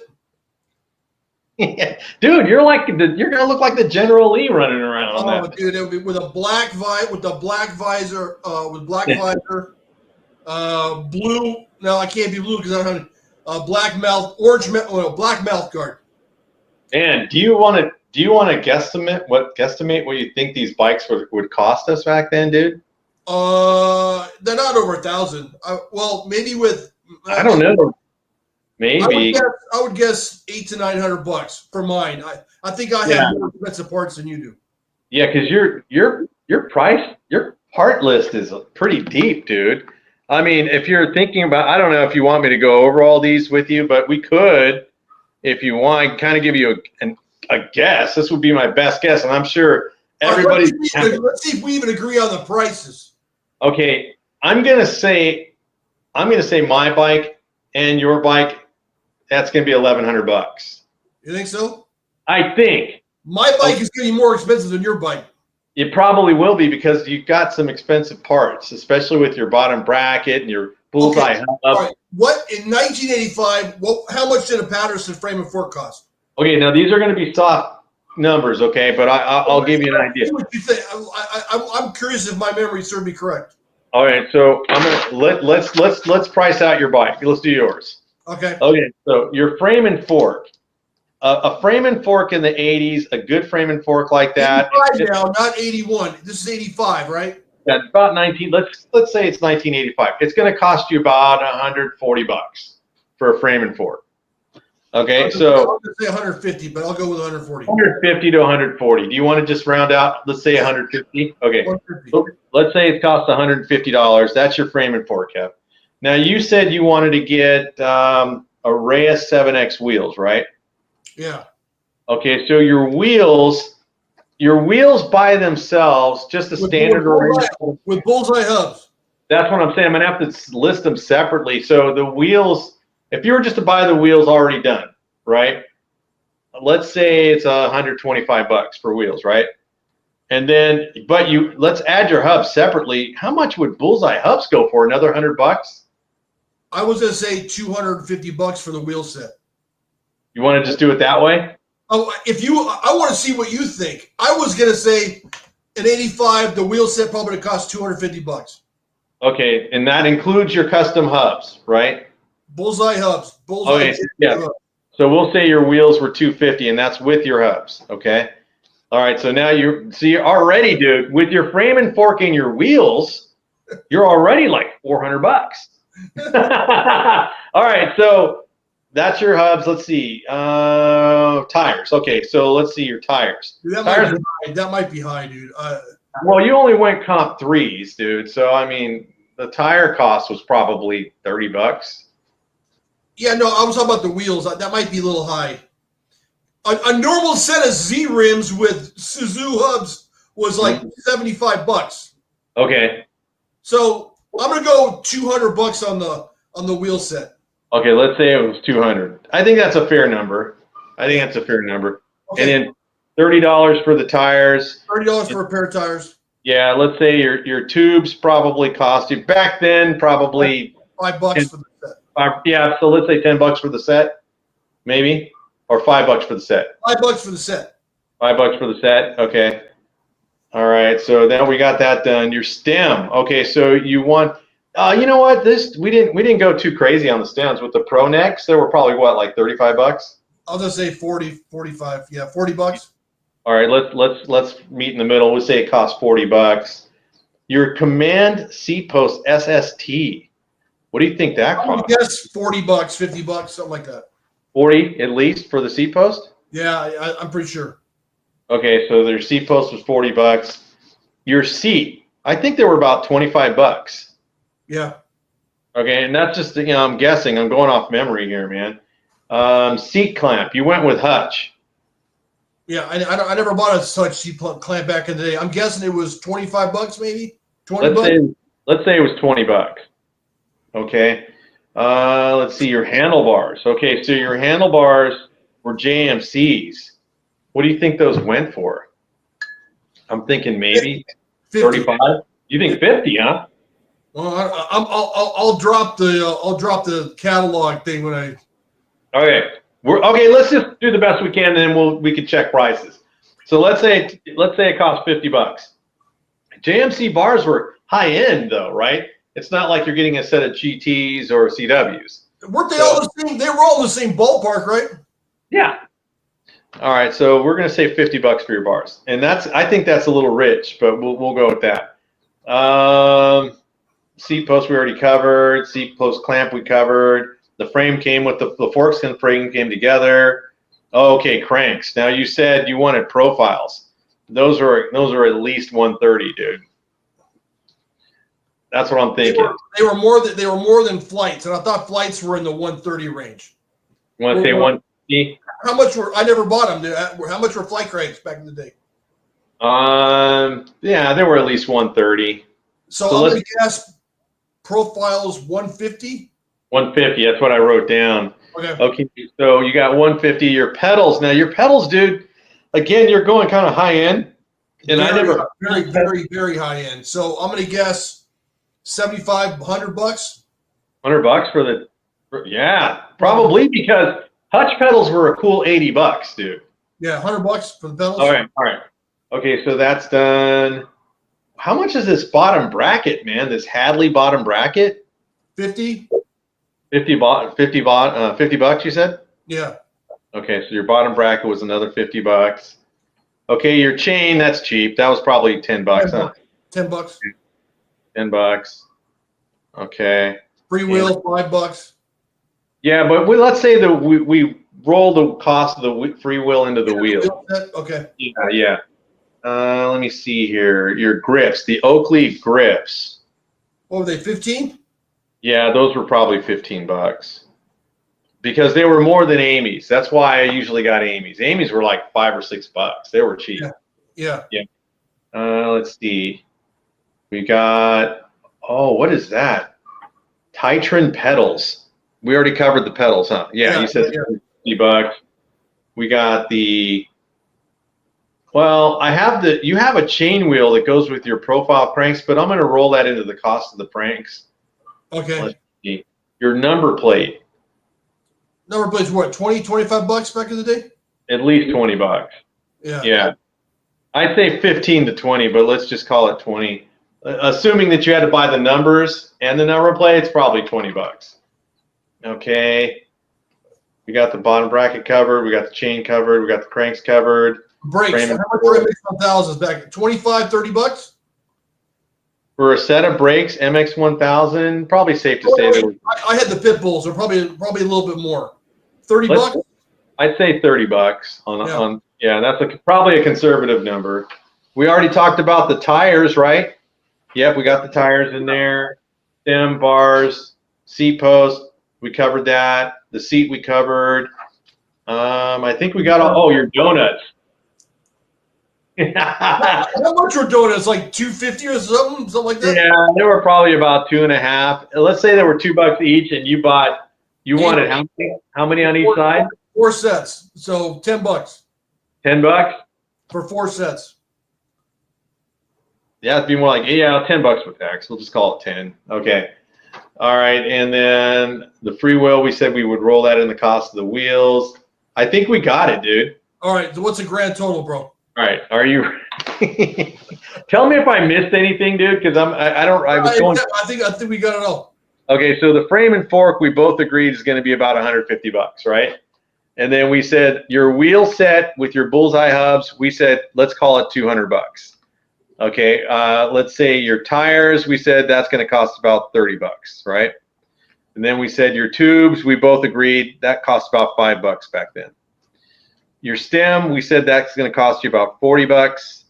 Dude, you're gonna look like the General Lee running around on that. Dude, it would be with a black visor, blue. No, I can't be blue because I don't have black mouth guard. And do you want to guesstimate what you think these bikes would cost us back then, dude? They're not over 1,000. Well, maybe with I don't know. Maybe I would guess $800 to $900 for mine. I think I have more expensive parts than you do. Yeah, because your part list is pretty deep, dude. I mean, if you're thinking about, I don't know if you want me to go over all these with you, but we could, if you want, kind of give you a guess. This would be my best guess, and I'm sure everybody. Let's see if we even agree on the prices. Okay, I'm gonna say my bike and your bike. That's gonna be $1,100. You think so? I think my bike is getting more expensive than your bike. It probably will be because you've got some expensive parts, especially with your bottom bracket and your bullseye hub. All right. What in 1985? How much did a Patterson frame and fork cost? Okay, now these are going to be soft numbers, okay, but I'll give you an idea. What you think? I'm curious if my memory serves me correct. All right, so I'm gonna let's price out your bike. Let's do yours. Okay. Okay, so your frame and fork. A frame and fork in the 80s, a good frame and fork like that. 85 now, not 81. This is 85, right? Yeah, about 19. Let's say it's 1985. It's going to cost you about $140 for a frame and fork. Okay, so I was going to say 150, but I'll go with 140. 150 to 140. Do you want to just round out? Let's say 150. Okay. 150. Let's say it costs $150. That's your frame and fork, Kev. Now you said you wanted to get a Reyes 7X wheels, right? Yeah. Okay, so your wheels by themselves, just a standard with bullseye hubs. That's what I'm saying. I'm gonna have to list them separately. So the wheels, if you were just to buy the wheels already done, right? Let's say it's $125 for wheels, right? And then, let's add your hubs separately. How much would Bullseye hubs go for? Another $100? I was gonna say $250 for the wheel set. You want to just do it that way? Oh, I want to see what you think. I was gonna say an 85. The wheel set probably cost $250. Okay, and that includes your custom hubs, right? Bullseye hubs. Bullseye. Okay, yeah. Hubs. So we'll say your wheels were $250, and that's with your hubs. Okay. All right. So now you're already, dude, with your frame and fork and your wheels, you're already like $400. All right. So that's your hubs. Let's see. Tires. Okay. So let's see your tires. Dude, Tires. That might be high, dude. Well, you only went comp 3s, dude. So I mean, the tire cost was probably $30. Yeah, no, I was talking about the wheels. That might be a little high. A normal set of Z rims with Suzu hubs was like $75. Okay. So I'm gonna go $200 on the wheel set. Okay, let's say it was 200. I think that's a fair number. Okay. And then $30 for the tires. $30 for a pair of tires. Yeah, let's say your tubes probably cost you back then probably $5 for the set. Yeah, so let's say $10 for the set, maybe, or $5 for the set. $5 for the set. $5 for the set. Okay. All right. So now we got that done. Your stem. Okay. So you want. You know what? We didn't go too crazy on the stems with the Pro necks. They were probably what, like $35? I'll just say 40, 45. Yeah, $40. All right. Let's meet in the middle. We'll say it costs $40. Your Command seat post SST. What do you think that costs? I guess $40, $50, something like that. 40 at least for the seat post? Yeah, I'm pretty sure. Okay, so their seat post was $40. Your seat, I think they were about $25. Yeah. Okay, and that's just, I'm guessing. I'm going off memory here, man. Seat clamp, you went with Hutch. Yeah, I never bought a such seat clamp back in the day. I'm guessing it was $25 maybe? $20? Let's say it was $20. Okay. Let's see your handlebars. Okay, so your handlebars were JMCs. What do you think those went for? I'm thinking maybe 35. You think 50, huh? Well, I'll drop the catalog thing when I. Okay. Okay. Let's just do the best we can, and then we can check prices. So let's say it costs $50. JMC bars were high end though, right? It's not like you're getting a set of GTs or CWs. Weren't they all the same? They were all in the same ballpark, right? Yeah. All right, so we're gonna say $50 for your bars, and I think that's a little rich, but we'll go with that. Seat post we already covered. Seat post clamp we covered. The frame came with the forks and frame came together. Okay, cranks. Now you said you wanted profiles. Those are at least 130, dude. That's what I'm thinking. They were more than flights, and I thought flights were in the 130 range. You want to say 150? How much were? I never bought them. How much were flight cranks back in the day? Yeah, they were at least 130. So I'm gonna guess profiles 150. 150. That's what I wrote down. Okay. Okay. So you got 150. Your pedals. Now your pedals, dude. Again, you're going kind of high end, and very high end. So I'm gonna guess $75, $100. $100 for the. Yeah, probably because Hutch pedals were a cool $80, dude. Yeah, $100 for the pedals. All right. Okay, so that's done. How much is this bottom bracket, man? This Hadley bottom bracket? 50. 50 bucks, you said? Yeah. Okay, so your bottom bracket was another $50. Okay, your chain, that's cheap. That was probably $10, huh? $10. $10. Okay. Free wheel, $5. Yeah, but let's say that we roll the cost of the free wheel into the wheel. Okay. Yeah. Let me see here. Your grips, the Oakley grips. What were they, 15? Yeah, those were probably $15 because they were more than Amy's. That's why I usually got Amy's. Amy's were like $5 or $6. They were cheap. Yeah. Let's see. We got. Oh, what is that? Titran pedals. We already covered the pedals, huh? Yeah, you said $50. We got the. Well, you have a chain wheel that goes with your profile cranks, but I'm going to roll that into the cost of the cranks. Okay. Let's see. Your number plate. Number plate's what, $20-$25 back in the day? At least $20. Yeah. Yeah. I'd say 15 to 20, but let's just call it 20. Assuming that you had to buy the numbers and the number plate, it's probably $20. Okay. We got the bottom bracket covered. We got the chain covered. We got the cranks covered. Brakes. How much were MX1000s back? $25-$30? For a set of brakes, MX1000, probably safe to say they were. I had the pit bulls. They're probably a little bit more. $30? I'd say $30 that's probably a conservative number. We already talked about the tires, right? Yep, we got the tires in there. Stem, bars, seat post. We covered that. The seat we covered. I think we got your donuts. How much were donuts? Like $2.50 or something like that? Yeah, they were probably about $2.50. Let's say they were $2 each, and you wanted how many on each side? 4 sets. So $10. $10 for 4 sets. Yeah, it'd be more like $10 with tax. We'll just call it 10. Okay. All right, and then the free wheel, we said we would roll that in the cost of the wheels. I think we got it, dude. All right, so what's the grand total, bro? All right, are you? Tell me if I missed anything, dude, because I think we got it all. Okay, so the frame and fork we both agreed is going to be about $150, right? And then we said your wheel set with your bullseye hubs, we said let's call it $200. Okay, let's say your tires, we said that's going to cost about $30, right? And then we said your tubes, we both agreed that cost about $5 back then. Your stem, we said that's going to cost you about $40.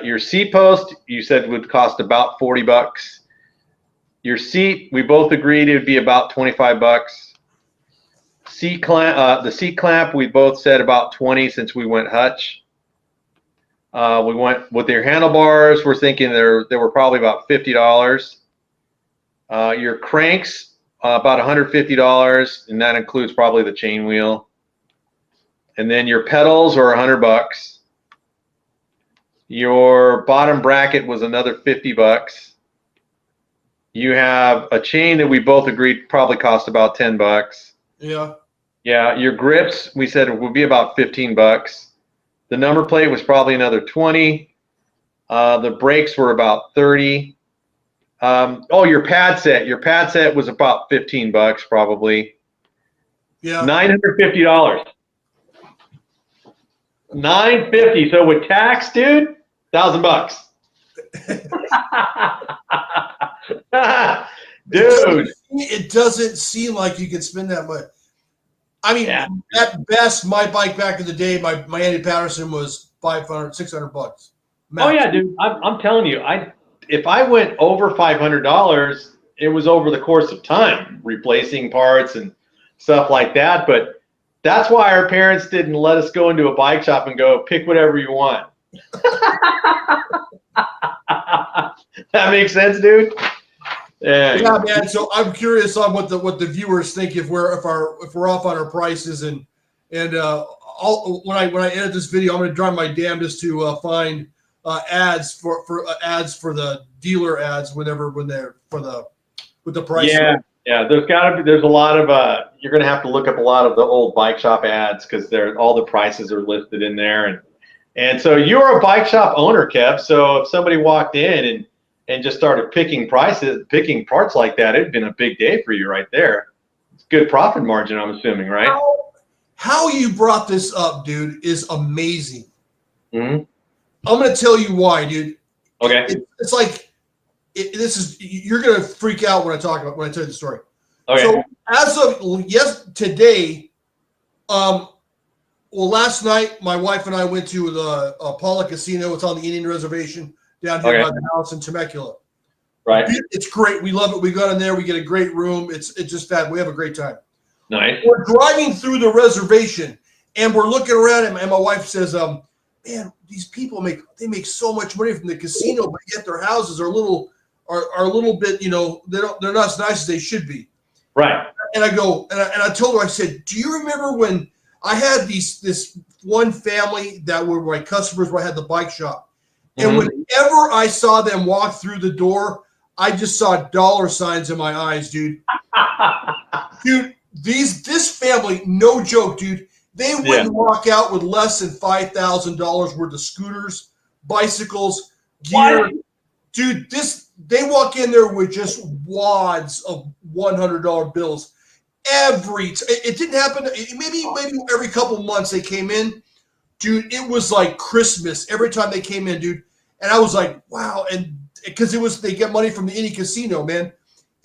Your seat post, you said would cost about $40. Your seat, we both agreed it would be about $25. Seat clamp, the seat clamp, we both said about 20 since we went hutch. We went with your handlebars. We're thinking they were probably about $50. Your cranks, about $150, and that includes probably the chain wheel. And then your pedals are $100. Your bottom bracket was another $50. You have a chain that we both agreed probably cost about $10. Yeah. Yeah. Your grips, we said it would be about $15. The number plate was probably another 20. The brakes were about 30. Your pad set. Your pad set was about $15 probably. Yeah. $950. $950. So with tax, dude, $1,000. Dude, it doesn't seem like you can spend that much. I mean, at best, my bike back in the day, my Andy Patterson was $500-$600. Max. Oh yeah, dude. I'm telling you, if I went over $500, it was over the course of time, replacing parts and stuff like that. But that's why our parents didn't let us go into a bike shop and go pick whatever you want. That makes sense, dude. Yeah, man. So I'm curious on what the viewers think if we're off on our prices and when I edit this video, I'm going to try my damnedest to find ads for the dealer ads with the price. Yeah. There's a lot of you're going to have to look up a lot of the old bike shop ads because all the prices are listed in there and so you're a bike shop owner, Kev. So if somebody walked in and just started picking parts like that, it'd been a big day for you right there. It's good profit margin, I'm assuming, right? How you brought this up, dude, is amazing. Mm-hmm. I'm going to tell you why, dude. Okay. It's like you're going to freak out when I tell you the story. Okay. So as of today, last night my wife and I went to the Paula Casino. It's on the Indian Reservation down here by the house in Temecula. Right. It's great. We love it. We got in there. We get a great room. It's just that we have a great time. Nice. We're driving through the reservation and we're looking around and my wife says, man, these people make so much money from the casino, but yet their houses are a little bit, they're not as nice as they should be. Right. And I go, and I told her, I said, do you remember when I had this one family that were my customers where I had the bike shop. And whenever I saw them walk through the door, I just saw dollar signs in my eyes, dude. Dude, this family, no joke, dude. They wouldn't walk out with less than $5,000 worth of scooters, bicycles, gear. What? Dude, they walk in there with just wads of $100 bills. It didn't happen. Maybe every couple months they came in, dude. It was like Christmas every time they came in, dude. And I was like, wow. And because they get money from the Indy Casino, man.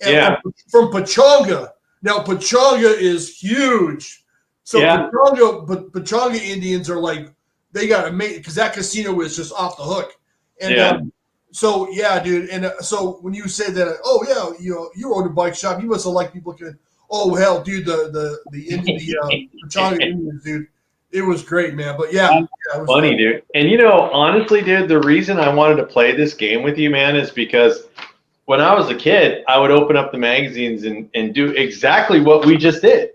And from Pachanga. Now Pachanga is huge. So Pachanga Indians are like, they got to make, because that casino is just off the hook. And so yeah, dude. And so when you say that, oh yeah, you own a bike shop, you must have liked people looking. Oh hell, dude, the Pachanga Indians, dude. It was great, man. But yeah, it was funny, fun. dude. And honestly, dude, the reason I wanted to play this game with you, man, is because when I was a kid, I would open up the magazines and do exactly what we just did.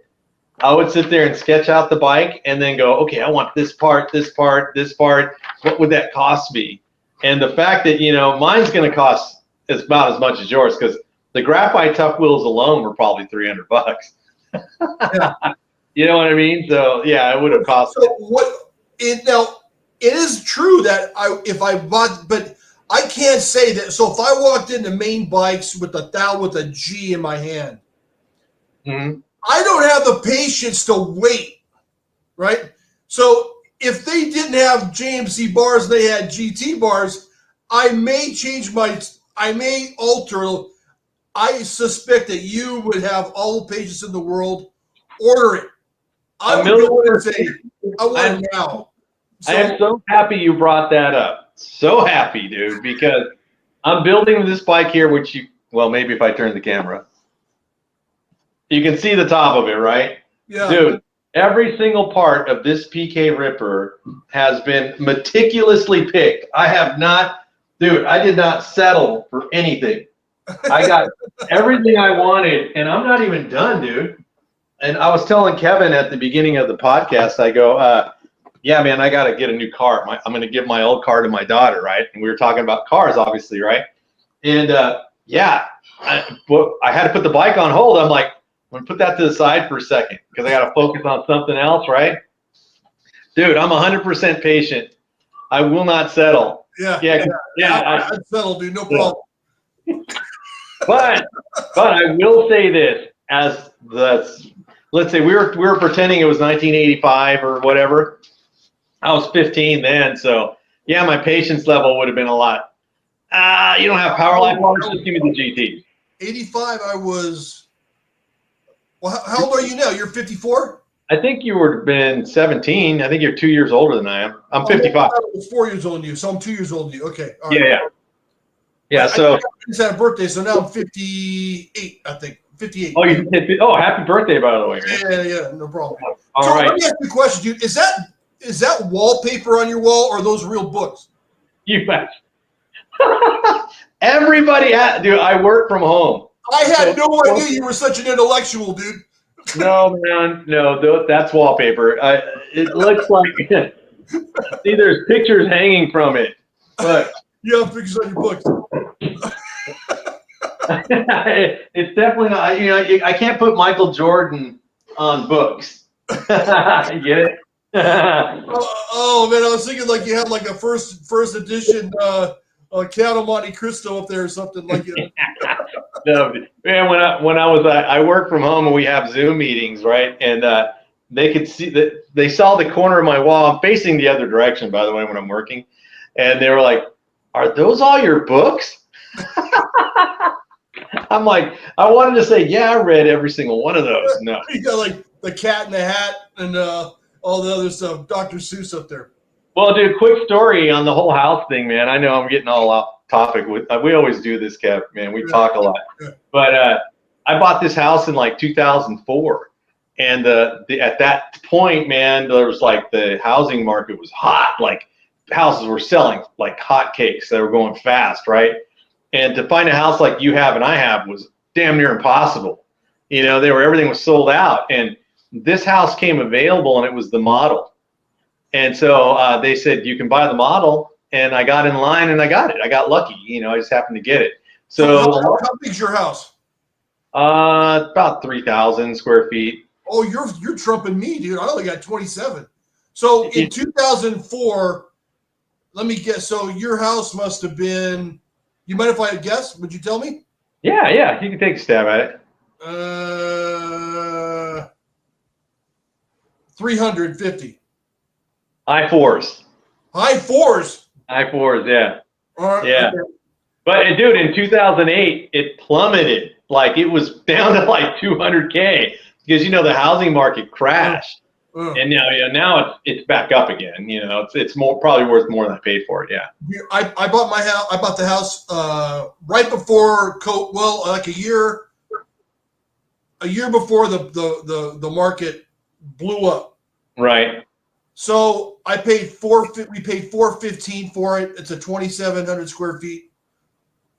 I would sit there and sketch out the bike and then go, okay, I want this part, this part, this part. What would that cost me? And the fact that, mine's going to cost about as much as yours, because the graphite tough wheels alone were probably $300. Yeah. You know what I mean? So yeah, it would have cost. So it is true that if I bought, but I can't say that. So if I walked into Main Bikes with a G in my hand, I don't have the patience to wait, right? So if they didn't have JMC bars, they had GT bars, I may alter. I suspect that you would have all the patience in the world. Order it. I would go and say, I want it now. I am so happy you brought that up. So happy, dude, because I'm building this bike here, maybe if I turn the camera, you can see the top of it, right? Yeah. Dude, every single part of this PK Ripper has been meticulously picked. I did not settle for anything. I got everything I wanted, and I'm not even done, dude. And I was telling Kevin at the beginning of the podcast, I go, yeah, man, I got to get a new car. I'm going to give my old car to my daughter, right? And we were talking about cars, obviously, right? And I had to put the bike on hold. I'm like, I'm going to put that to the side for a second because I got to focus on something else, right? Dude, I'm 100% patient. I will not settle. Yeah. I'd settle, dude. No problem. But I will say this, let's say we were pretending it was 1985 or whatever. I was 15 then, so yeah, my patience level would have been a lot. You don't have power line bars, just give me the GT. 85, I was. Well, how old are you now? You're 54? I think you would have been 17. I think you're 2 years older than I am. I'm 55. I was 4 years older than you, so I'm 2 years older than you. Okay. All right. Yeah. So I just had a birthday, so now I'm 58. I think 58. Oh, happy birthday, by the way, man. Yeah, no problem. All right. Let me ask you a question, dude. Is that wallpaper on your wall, or are those real books? You bet. Everybody, dude. I work from home. I had no idea you were such an intellectual, dude. No, man, no. That's wallpaper. It looks like see, there's pictures hanging from it, but you have pictures on your books. It's definitely not. I can't put Michael Jordan on books. Get it? Oh man, I was thinking like you had like a first edition Count of Monte Cristo up there or something like that. No, man. I work from home and we have Zoom meetings, right? And they could see that they saw the corner of my wall. I'm facing the other direction, by the way, when I'm working, and they were like, "Are those all your books?" I'm like, I wanted to say, yeah, I read every single one of those. No, you got like the Cat in the Hat and all the other stuff, Dr. Seuss up there. Well, dude, quick story on the whole house thing, man. I know I'm getting all off topic. We always do this, Kev, man. We talk a lot. Yeah. But I bought this house in like 2004. And at that point, man, there was like the housing market was hot. Like houses were selling like hotcakes. They were going fast, right? And to find a house like you have and I have was damn near impossible. Everything was sold out. And this house came available, and it was the model. And so they said, you can buy the model. And I got in line, and I got it. I got lucky. I just happened to get it. So how big's your house? About 3,000 square feet. Oh, you're trumping me, dude. I only got 27. So in 2004, let me guess. So your house must have been, you mind if I guess? Would you tell me? Yeah. You can take a stab at it. 350. High fours. High fours. High fours, yeah. Yeah. Okay. But dude, in 2008, it plummeted. Like it was down to like 200K because the housing market crashed, and now it's back up again. It's probably worth more than I paid for it. Yeah. I bought my house. I bought the house right before like a year before the market blew up. Right. So we paid $415 for it. It's a 2,700 square feet.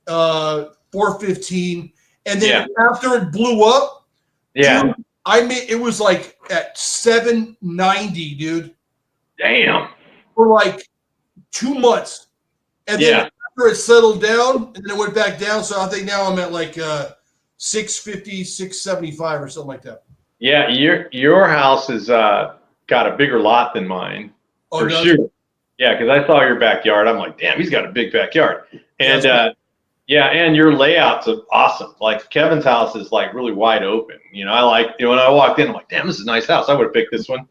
$415, and then after it blew up, dude, it was like at $790, dude. Damn. For like 2 months, and then after it settled down, and then it went back down. So I think now I'm at like 650, 675 or something like that. Yeah, your house has got a bigger lot than mine, for sure. Yeah, because I saw your backyard. I'm like, damn, he's got a big backyard. And and your layout's awesome. Like Kevin's house is like really wide open. I like when I walked in, I'm like, damn, this is a nice house. I would have picked this one.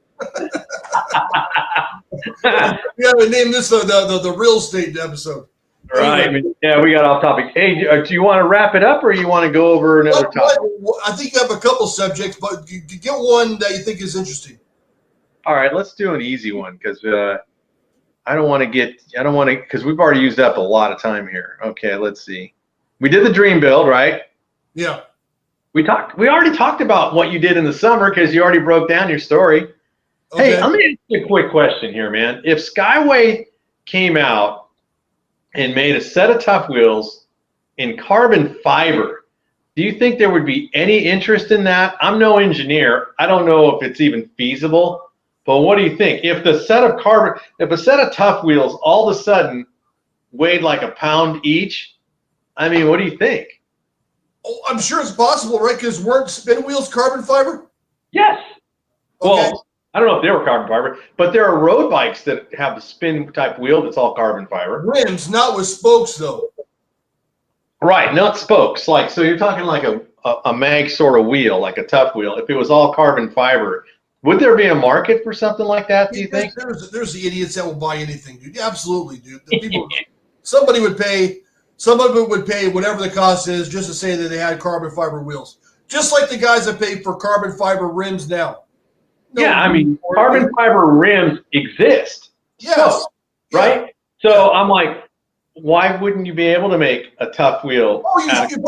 We name this the real estate episode. Right. Anyway. Yeah, we got off topic. Hey, do you want to wrap it up, or you want to go over another topic? I think you have a couple subjects, but get one that you think is interesting. All right, let's do an easy one because I don't want to because we've already used up a lot of time here. Okay, let's see. We did the dream build, right? Yeah. We already talked about what you did in the summer because you already broke down your story. Okay. Hey, let me ask you a quick question here, man. If Skyway came out and made a set of Tough Wheels in carbon fiber, do you think there would be any interest in that? I'm no engineer. I don't know if it's even feasible. But what do you think? If a set of Tough Wheels all of a sudden weighed like a pound each, I mean, what do you think? Oh, I'm sure it's possible, right? Because weren't spin wheels carbon fiber? Yes. Okay. Well, I don't know if they were carbon fiber, but there are road bikes that have the spin type wheel that's all carbon fiber. Rims, not with spokes, though. Right, not spokes. Like, so you're talking like a mag sort of wheel, like a Tough Wheel. If it was all carbon fiber, would there be a market for something like that, do you think? There's the idiots that will buy anything, dude. Absolutely, dude. Somebody would pay whatever the cost is just to say that they had carbon fiber wheels. Just like the guys that pay for carbon fiber rims now. I mean, carbon fiber rims exist. Yes. So, right? So I'm like, why wouldn't you be able to make a Tough Wheel? Oh, you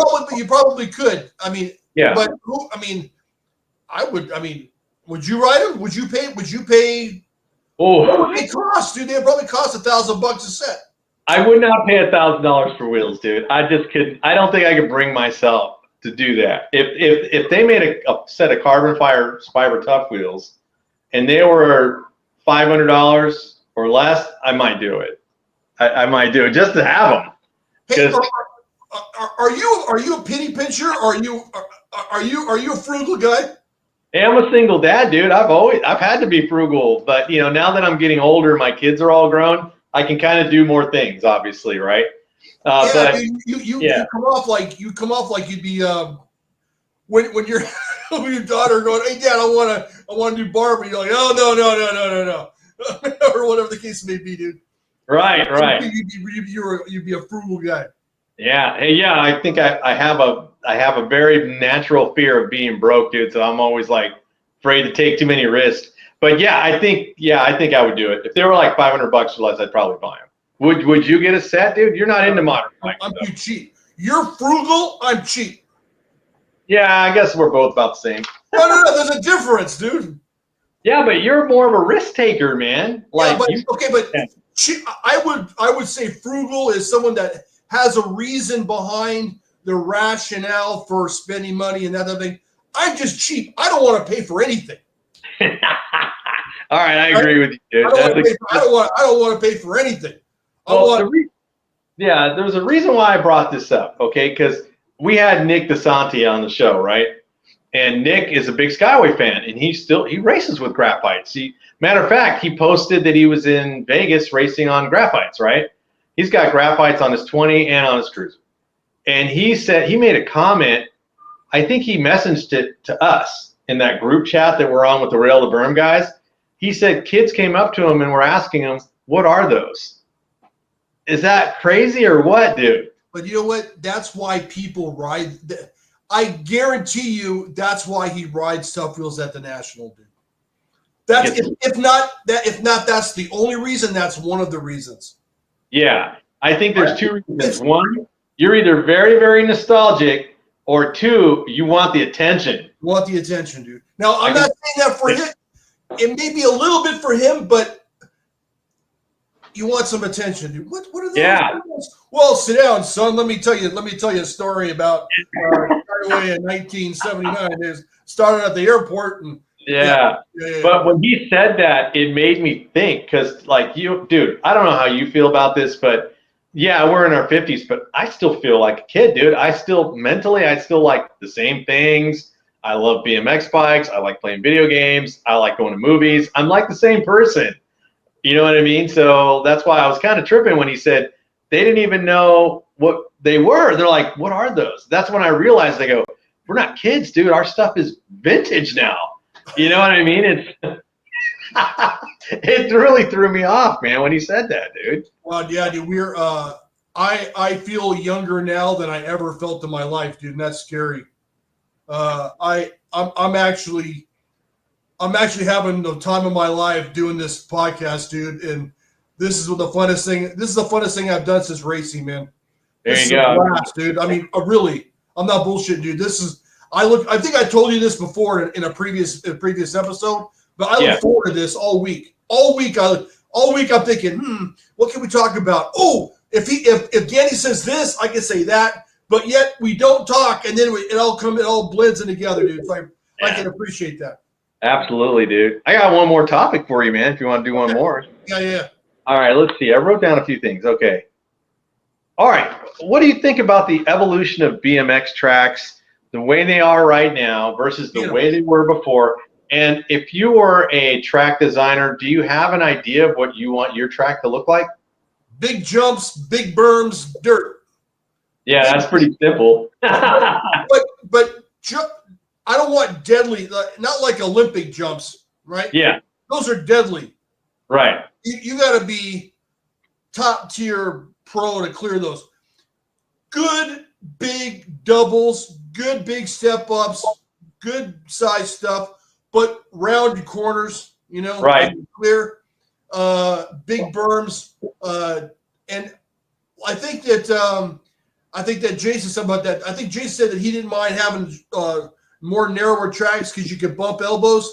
probably could. I mean, but would you ride them? Would you pay? Oh, what would they cost, dude? They probably cost $1,000 a set. I would not pay $1,000 for wheels, dude. I just couldn't. I don't think I could bring myself to do that. If they made a set of carbon fiber Tough Wheels, and they were $500 or less, I might do it. I might do it just to have them. Hey, are you a penny pincher? Or are you a frugal guy? Hey, I'm a single dad, dude. I've had to be frugal, but now that I'm getting older, my kids are all grown. I can kind of do more things, obviously, right? But you come off like you'd be when your when your daughter going, hey Dad, I want to do Barbie. You're like, oh no, or whatever the case may be, dude. Right. You'd be a frugal guy. Yeah. Hey, I think I have a very natural fear of being broke, dude. So I'm always like afraid to take too many risks. But I think I would do it. If they were like $500 or less, I'd probably buy them. Would you get a set, dude? You're not into modern bikes. I'm too cheap. You're frugal. I'm cheap. Yeah, I guess we're both about the same. No. There's a difference, dude. Yeah, but you're more of a risk taker, man. Like, I would say frugal is someone that has a reason behind the rationale for spending money and that other thing. I'm just cheap. I don't want to pay for anything. All right, I agree with you, dude. I don't want to pay for anything. There's a reason why I brought this up, okay? Because we had Nick DeSanti on the show, right? And Nick is a big Skyway fan, and he races with graphites. Matter of fact, he posted that he was in Vegas racing on graphites, right? He's got graphites on his 20 and on his cruiser. And he said he made a comment. I think he messaged it to us in that group chat that we're on with the Rail to Berm guys. He said kids came up to him and were asking him, "What are those?" Is that crazy or what, dude? But you know what? That's why people ride. I guarantee you, that's why he rides Tough Wheels at the National, dude. That's if not, that's the only reason. That's one of the reasons. Yeah, I think there's two reasons. One, you're either very, very nostalgic, or two, you want the attention. You want the attention, dude. Now, I'm not saying that for him. It may be a little bit for him, but you want some attention, dude. What are those? Yeah. Well, sit down, son. Let me tell you a story about Skyway in 1979. It started at the airport and. Yeah. But when he said that, it made me think, because dude, I don't know how you feel about this, but yeah, we're in our 50s, but I still feel like a kid, dude. I still like the same things. I love BMX bikes. I like playing video games. I like going to movies. I'm like the same person. You know what I mean? So that's why I was kind of tripping when he said they didn't even know what they were. They're like, "What are those?" That's when I realized, they go, "We're not kids, dude. Our stuff is vintage now." You know what I mean? It really threw me off, man, when he said that, dude. Well, yeah, dude, I feel younger now than I ever felt in my life, dude, and that's scary. I'm actually having the time of my life doing this podcast, dude, and this is the funnest thing. This is the funnest thing I've done since racing, man. There you go, blast, dude. I mean, I'm not bullshitting, dude. I think I told you this before in a previous episode, but I look forward to this all week. All week I'm thinking, what can we talk about? Oh, if Danny says this, I can say that, but yet we don't talk, and then it all blends in together, dude. I can appreciate that. Absolutely, dude. I got one more topic for you, man, if you want to do one more. Yeah. All right, let's see. I wrote down a few things. Okay. All right. What do you think about the evolution of BMX tracks, the way they are right now versus the way they were before? And if you were a track designer, do you have an idea of what you want your track to look like? Big jumps, big berms, dirt. Yeah, that's pretty simple. but I don't want deadly, not like Olympic jumps, right? Yeah. Those are deadly. Right. You got to be top tier pro to clear those. Good big doubles, good big step ups, good size stuff, but round corners, right? Clear, big berms, and I think that Jason said about that. I think Jason said that he didn't mind having more narrower tracks because you could bump elbows.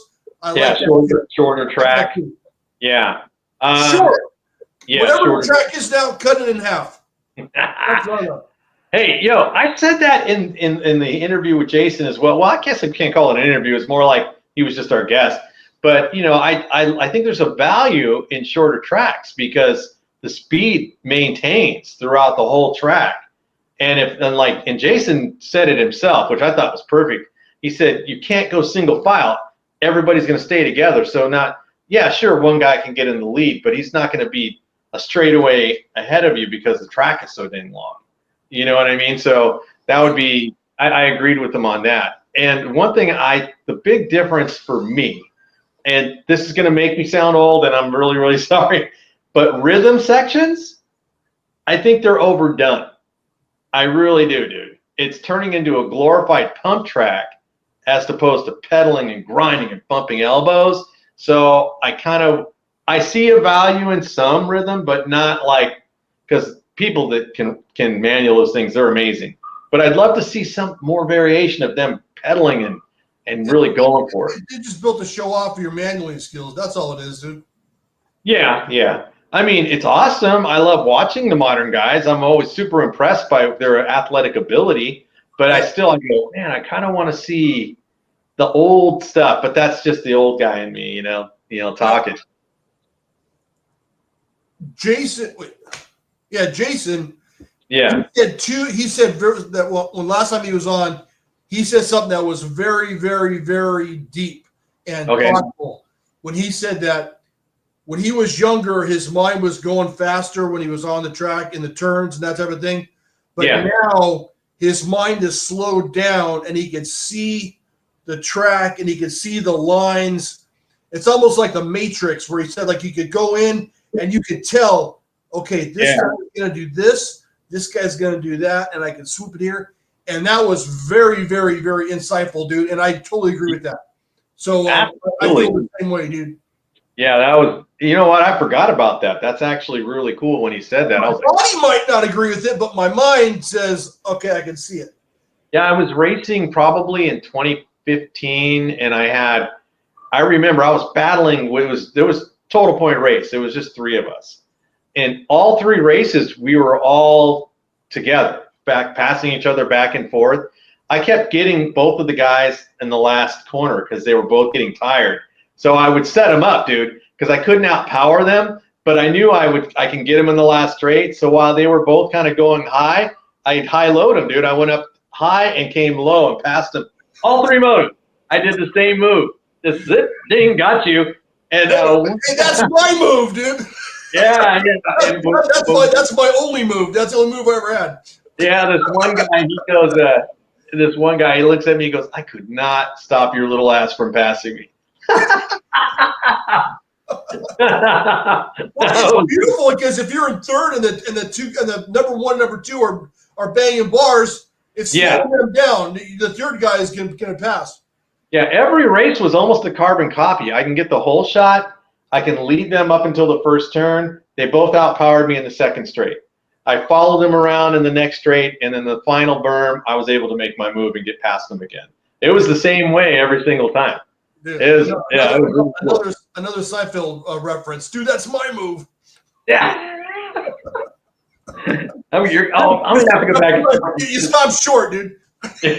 Shorter track. Yeah. Sure. Yeah. Whatever the track is now, cut it in half. That's what I know. Hey, I said that in the interview with Jason as well. Well, I guess I can't call it an interview. It's more like he was just our guest. But, I think there's a value in shorter tracks because the speed maintains throughout the whole track. And Jason said it himself, which I thought was perfect. He said, you can't go single file. Everybody's going to stay together. So sure, one guy can get in the lead, but he's not going to be a straightaway ahead of you because the track is so dang long. You know what I mean? So that would be, I agreed with him on that. And one thing the big difference for me, and this is going to make me sound old and I'm really, really sorry, but rhythm sections, I think they're overdone. I really do, dude. It's turning into a glorified pump track as opposed to pedaling and grinding and bumping elbows. So I see a value in some rhythm, but not because people that can manual those things, they're amazing. But I'd love to see some more variation of them pedaling and really going for it. You just built to show off your manualing skills. That's all it is, dude. Yeah. I mean, it's awesome. I love watching the modern guys. I'm always super impressed by their athletic ability. But I go, man, I kind of want to see the old stuff, but that's just the old guy in me, talking. Jason. Jason. Yeah. He said that when last time he was on, he said something that was very, very, very deep and thoughtful. When he said that when he was younger, his mind was going faster when he was on the track in the turns and that type of thing. But now his mind is slowed down and he can see the track and he can see the lines. It's almost like the Matrix where he said like you could go in and you could tell, okay, this guy's going to do this. This guy's going to do that, and I can swoop it here. And that was very, very, very insightful, dude. And I totally agree with that. So I feel the same way, dude. Yeah, that was, you know what? I forgot about that. That's actually really cool when he said that. My body might not agree with it, but my mind says, okay, I can see it. Yeah, I was racing probably in 2015, and I remember I was battling. There was total point race. It was just 3 of us. And all 3 races, we were all together, passing each other back and forth. I kept getting both of the guys in the last corner because they were both getting tired. So I would set them up, dude, because I couldn't outpower them, but I knew I can get them in the last straight. So while they were both kind of going high, I'd high-load them, dude. I went up high and came low and passed them. All 3 moves. I did the same move. Just zip, ding, got you. And hey, that's my move, dude. Yeah, that's my only move. That's the only move I ever had. Yeah, this one guy, he looks at me, he goes, I could not stop your little ass from passing me. Well, it's beautiful because if you're in third and the number 1, number 2 are banging bars, it's slowing them down. The third guy is going to pass. Yeah, every race was almost a carbon copy. I can get the whole shot. I can lead them up until the first turn. They both outpowered me in the second straight. I followed them around in the next straight, and in the final berm, I was able to make my move and get past them again. It was the same way every single time. Dude, another Seinfeld reference. Dude, that's my move. Yeah. I'm going to have to go back. You stop short, dude. They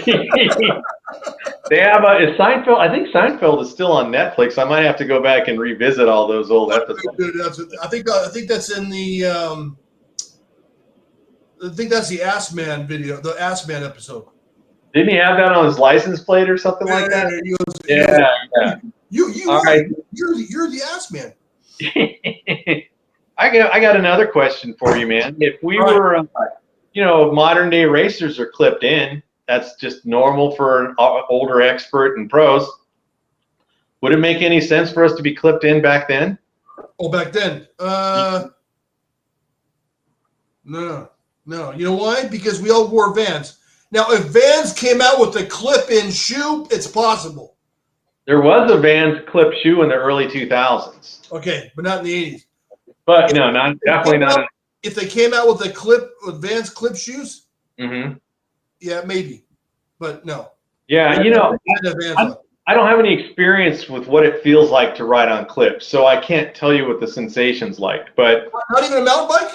have Seinfeld. I think Seinfeld is still on Netflix. I might have to go back and revisit all those old episodes. Dude, I think that's in the I think that's the Ass Man video, the Ass Man episode. Didn't he have that on his license plate or something like that? Yeah. You're the Ass Man. I got another question for you, man. If we were, modern day racers are clipped in. That's just normal for an older expert and pros. Would it make any sense for us to be clipped in back then? Oh, back then? No. You know why? Because we all wore Vans. Now, if Vans came out with a clip-in shoe, it's possible. There was a Vans clip shoe in the early 2000s. Okay, but not in the 80s. But definitely not. If they came out with Vans clip shoes, yeah, maybe, but no. Yeah, I don't have any experience with what it feels like to ride on clips, so I can't tell you what the sensation's like. But not even a mountain bike?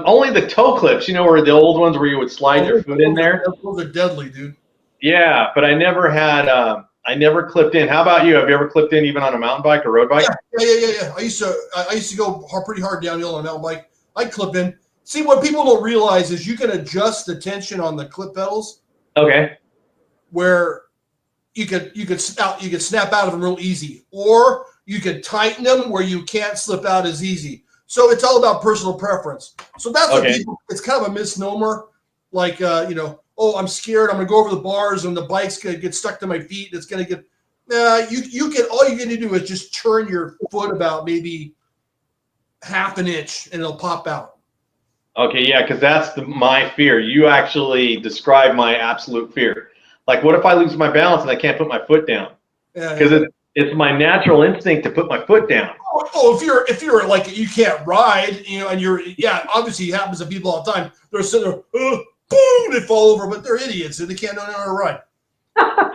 Only the toe clips, where the old ones where you would slide your foot in there. Those are deadly, dude. Yeah, but I never had. I never clipped in. How about you? Have you ever clipped in even on a mountain bike or road bike? Yeah. I used to go pretty hard downhill on a mountain bike. I clip in. See, what people don't realize is you can adjust the tension on the clip pedals. Okay. Where you could snap out of them real easy, or you could tighten them where you can't slip out as easy. So it's all about personal preference. So that's what people. It's kind of a misnomer. Like I'm scared. I'm gonna go over the bars and the bike's gonna get stuck to my feet. It's gonna get. You can. All you need to do is just turn your foot about maybe half an inch, and it'll pop out. Okay, yeah, because that's my fear. You actually describe my absolute fear. Like, what if I lose my balance and I can't put my foot down? Because it's my natural instinct to put my foot down. Oh, if you're like you can't ride, and obviously it happens to people all the time. They're sitting there, boom, they fall over, but they're idiots and they can't know how to ride. I'm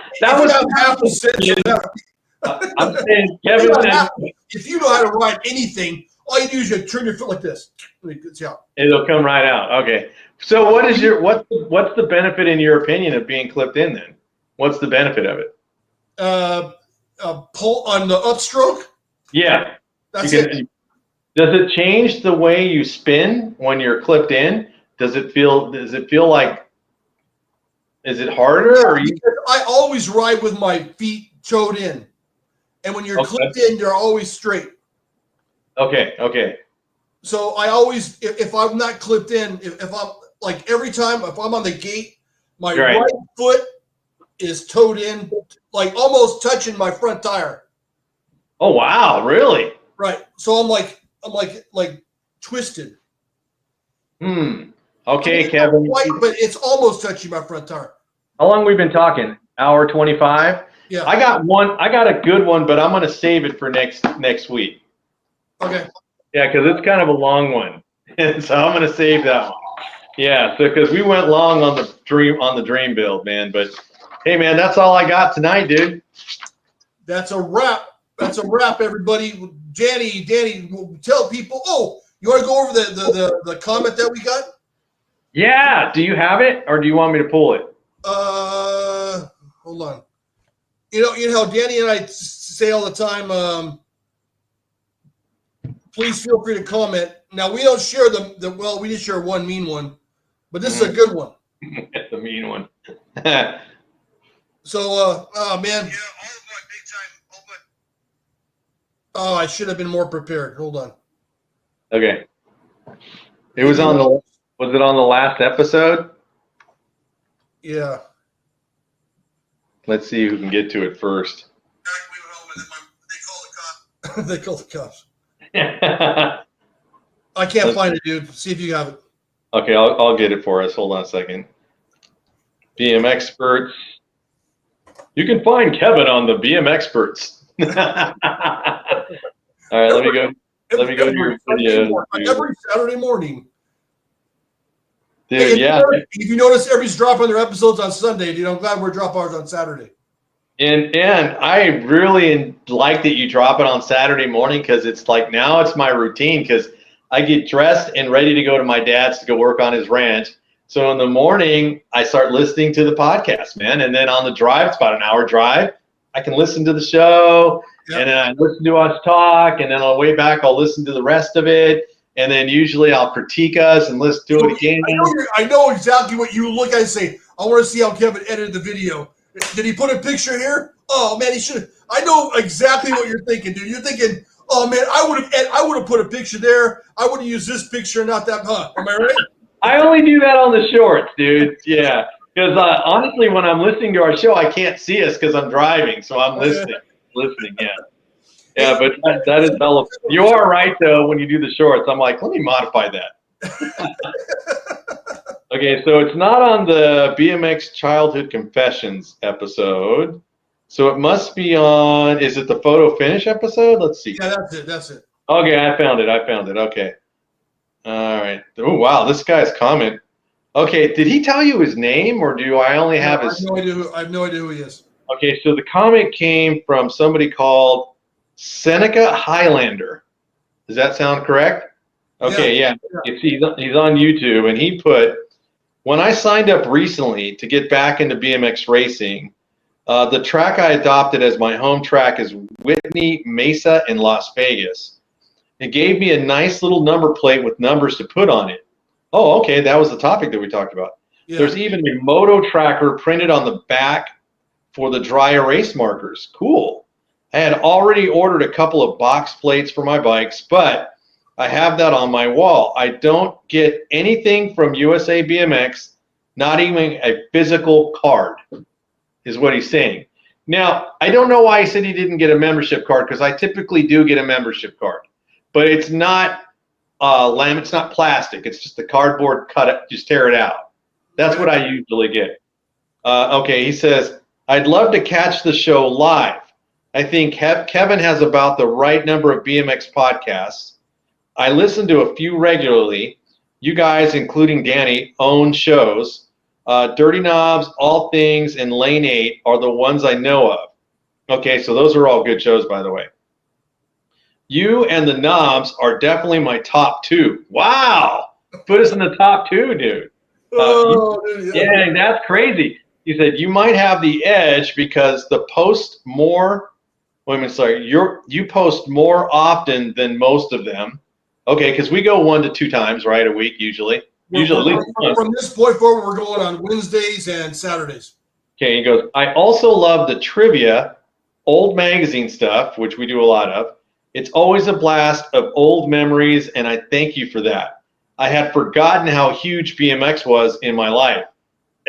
saying, Kevin, if you know how to ride anything, all you do is you turn your foot like this. It'll come right out. Okay. So what's the benefit in your opinion of being clipped in then? What's the benefit of it? Pull on the upstroke. Yeah. That's it. Does it change the way you spin when you're clipped in? Does it feel like, is it harder? Yeah, or you? I always ride with my feet toed in. And when you're clipped in, you're always straight. Okay. So I always, if I'm not clipped in, if I'm like every time, if I'm on the gate, my right foot is toed in, like almost touching my front tire. Oh, wow. Really? Right. So I'm like twisted. Okay, Kevin. But it's almost touching my front tire. How long have we been talking? Hour 25? Yeah. I got a good one, but I'm going to save it for next week. Okay. Yeah, because it's kind of a long one. So I'm going to save that one. Yeah, so because we went long on the dream build, man. But hey, man, that's all I got tonight, dude. That's a wrap. Everybody. Danny, tell people. Oh, you want to go over the comment that we got? Yeah. Do you have it, or do you want me to pull it? Hold on. You know how Danny and I say all the time. Please feel free to comment. Now we don't share well, we just share one mean one, but this is a good one. It's a mean one. So, oh man. Yeah, all my big time. Oh, I should have been more prepared. Hold on. Okay. Was it on the last episode? Yeah. Let's see who can get to it first. They call the cops. I can't find it, dude. See if you have it. Okay, I'll get it for us. Hold on a second. BMXPERTS. You can find Kevin on the BMXPERTS. All right, let me go. Let me go to your video. Every Saturday morning. Dude, hey, yeah. If you notice, everybody's dropping their episodes on Sunday, dude. I'm glad we're dropping ours on Saturday. And I really like that you drop it on Saturday morning, because it's like now it's my routine, because I get dressed and ready to go to my dad's to go work on his ranch. So in the morning, I start listening to the podcast, man. And then on the drive, it's about an hour drive, I can listen to the show. Yep. And then I listen to us talk. And then on the way back, I'll listen to the rest of it. And then usually I'll critique us and listen to it again. I know exactly what you look at and say, I want to see how Kevin edited the video. Did he put a picture here? Oh man, he should. I know exactly what you're thinking, dude. You're thinking, oh man, I would have put a picture there. I would have used this picture, not that. Huh? Am I right? I only do that on the shorts, dude. Yeah, because honestly, when I'm listening to our show, I can't see us because I'm driving, so I'm listening. Yeah, but that is hella. You are right though. When you do the shorts, I'm like, let me modify that. Okay, so it's not on the BMX Childhood Confessions episode. So it must be on, is it the photo finish episode? Let's see. Yeah, that's it. Okay, I found it. Okay. All right. Oh, wow, this guy's comment. Okay, did he tell you his name, or do I only have his? I have no idea who he is. Okay, so the comment came from somebody called Seneca Highlander. Does that sound correct? Okay, yeah. He's on YouTube, and he put, when I signed up recently to get back into BMX racing, the track I adopted as my home track is Whitney Mesa in Las Vegas. It gave me a nice little number plate with numbers to put on it. Oh, okay, that was the topic that we talked about. Yeah. There's even a moto tracker printed on the back for the dry erase markers. Cool. I had already ordered a couple of box plates for my bikes, but I have that on my wall. I don't get anything from USA BMX, not even a physical card, is what he's saying. Now, I don't know why he said he didn't get a membership card, because I typically do get a membership card. But it's not it's not plastic. It's just the cardboard, cut it, just tear it out. That's what I usually get. Okay, he says, I'd love to catch the show live. I think Kevin has about the right number of BMX podcasts. I listen to a few regularly. You guys, including Danny, own shows. Dirty Knobs, All Things, and Lane 8 are the ones I know of. Okay, so those are all good shows, by the way. You and the Knobs are definitely my top two. Wow! Put us in the top two, dude. Yeah, that's crazy. he said, you might have the edge because you post more often than most of them. Okay, because we go 1 to 2 times, right, a week usually. From this point forward, we're going on Wednesdays and Saturdays. Okay, he goes, I also love the trivia, old magazine stuff, which we do a lot of. It's always a blast of old memories, and I thank you for that. I had forgotten how huge BMX was in my life.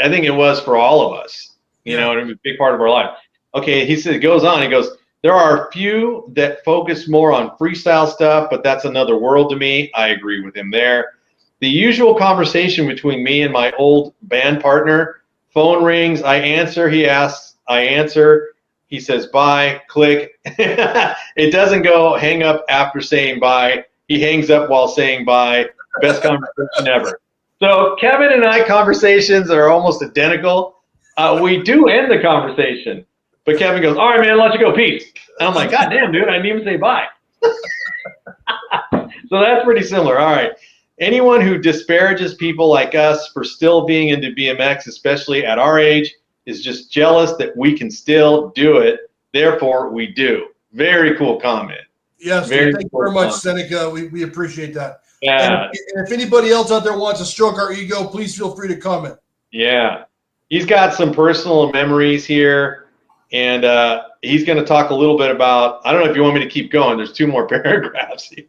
I think it was for all of us. You know, it was a big part of our life. Okay, he said, it goes on. He goes, there are a few that focus more on freestyle stuff, but that's another world to me. I agree with him there. The usual conversation between me and my old band partner, phone rings, I answer, he asks, I answer, he says bye, click. It doesn't go hang up after saying bye. He hangs up while saying bye. Best conversation ever. So Kevin and I conversations are almost identical. We do end the conversation, but Kevin goes, all right, man, I'll let you go, peace. And I'm like, God damn, dude, I didn't even say bye. So that's pretty similar. All right. Anyone who disparages people like us for still being into BMX, especially at our age, is just jealous that we can still do it. Therefore, we do. Very cool comment. Yes, thank you very much, Seneca. We appreciate that. Yeah. And if anybody else out there wants to stroke our ego, please feel free to comment. Yeah. He's got some personal memories here, and he's going to talk a little bit about, I don't know if you want me to keep going. There's 2 more paragraphs here.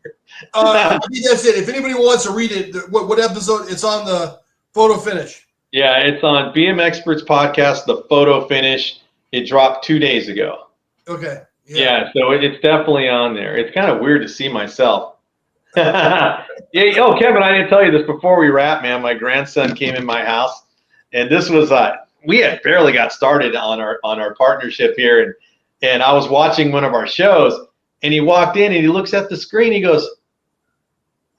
I think that's it. If anybody wants to read it, what episode? It's on the photo finish. Yeah, it's on BMXPERTS Podcast, the photo finish. It dropped 2 days ago. Okay. Yeah, so it's definitely on there. It's kind of weird to see myself. Yeah. Oh, Kevin, I didn't tell you this before we wrap, man. My grandson came in my house, and this was we had barely got started on our partnership here, and I was watching one of our shows, and he walked in and he looks at the screen. He goes,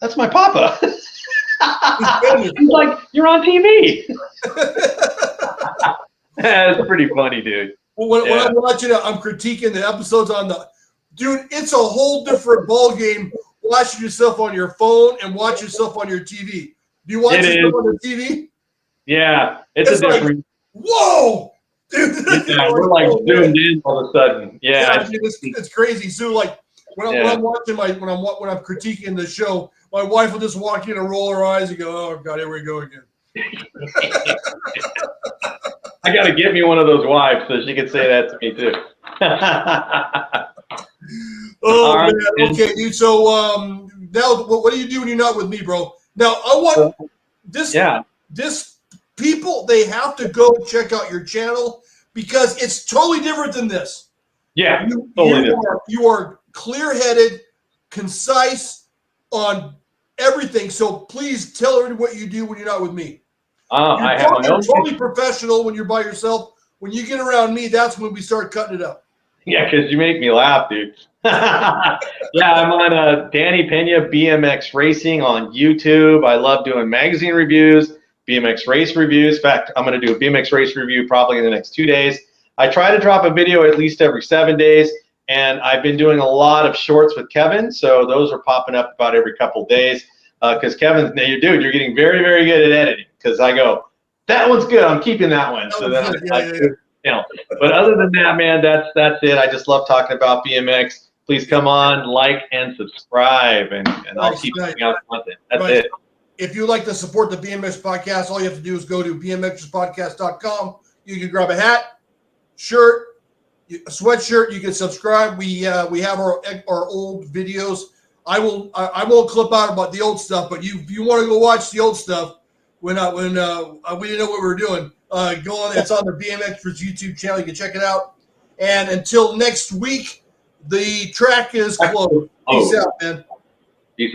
"That's my papa." He's like, "You're on TV." That's pretty funny, dude. Well, when I'm watching it, I'm critiquing the episodes on dude, it's a whole different ball game watching yourself on your phone and watch yourself on your TV. Do you watch yourself on the TV? Yeah, it's a different. Like, whoa, dude! Yeah, we're like zoomed in all of a sudden. Yeah, dude, it's crazy. So like when I'm watching when I'm critiquing the show, my wife will just walk in and roll her eyes and go, "Oh God, here we go again." I got to get me one of those wives so she can say that to me too. Oh right, man, okay, dude. So now what do you do when you're not with me, bro? Now I want this. Yeah. This people, they have to go check out your channel because it's totally different than this. Yeah, you are clear-headed, concise on everything. So please tell everybody what you do when you're not with me. I have my own. Totally professional when you're by yourself. When you get around me, that's when we start cutting it up. Yeah, because you make me laugh, dude. Yeah, I'm on Danny Pena BMX Racing on YouTube. I love doing magazine reviews, BMX race reviews. In fact, I'm going to do a BMX race review probably in the next 2 days. I try to drop a video at least every 7 days, and I've been doing a lot of shorts with Kevin, so those are popping up about every couple of days. Because Kevin, you're getting very, very good at editing. Because I go, that one's good. I'm keeping that one. So then you know. But other than that, man, that's it. I just love talking about BMX. Please come on, like and subscribe, and I'll keep putting out content. That's it. If you'd like to support the BMX podcast, all you have to do is go to BMXPodcast.com. You can grab a hat, shirt, a sweatshirt. You can subscribe. We have our old videos. I won't clip out about the old stuff, but if you want to go watch the old stuff when we didn't know what we were doing, go on. It's on the BMXPERTS YouTube channel. You can check it out. And until next week, the track is closed. Peace out, man. Peace.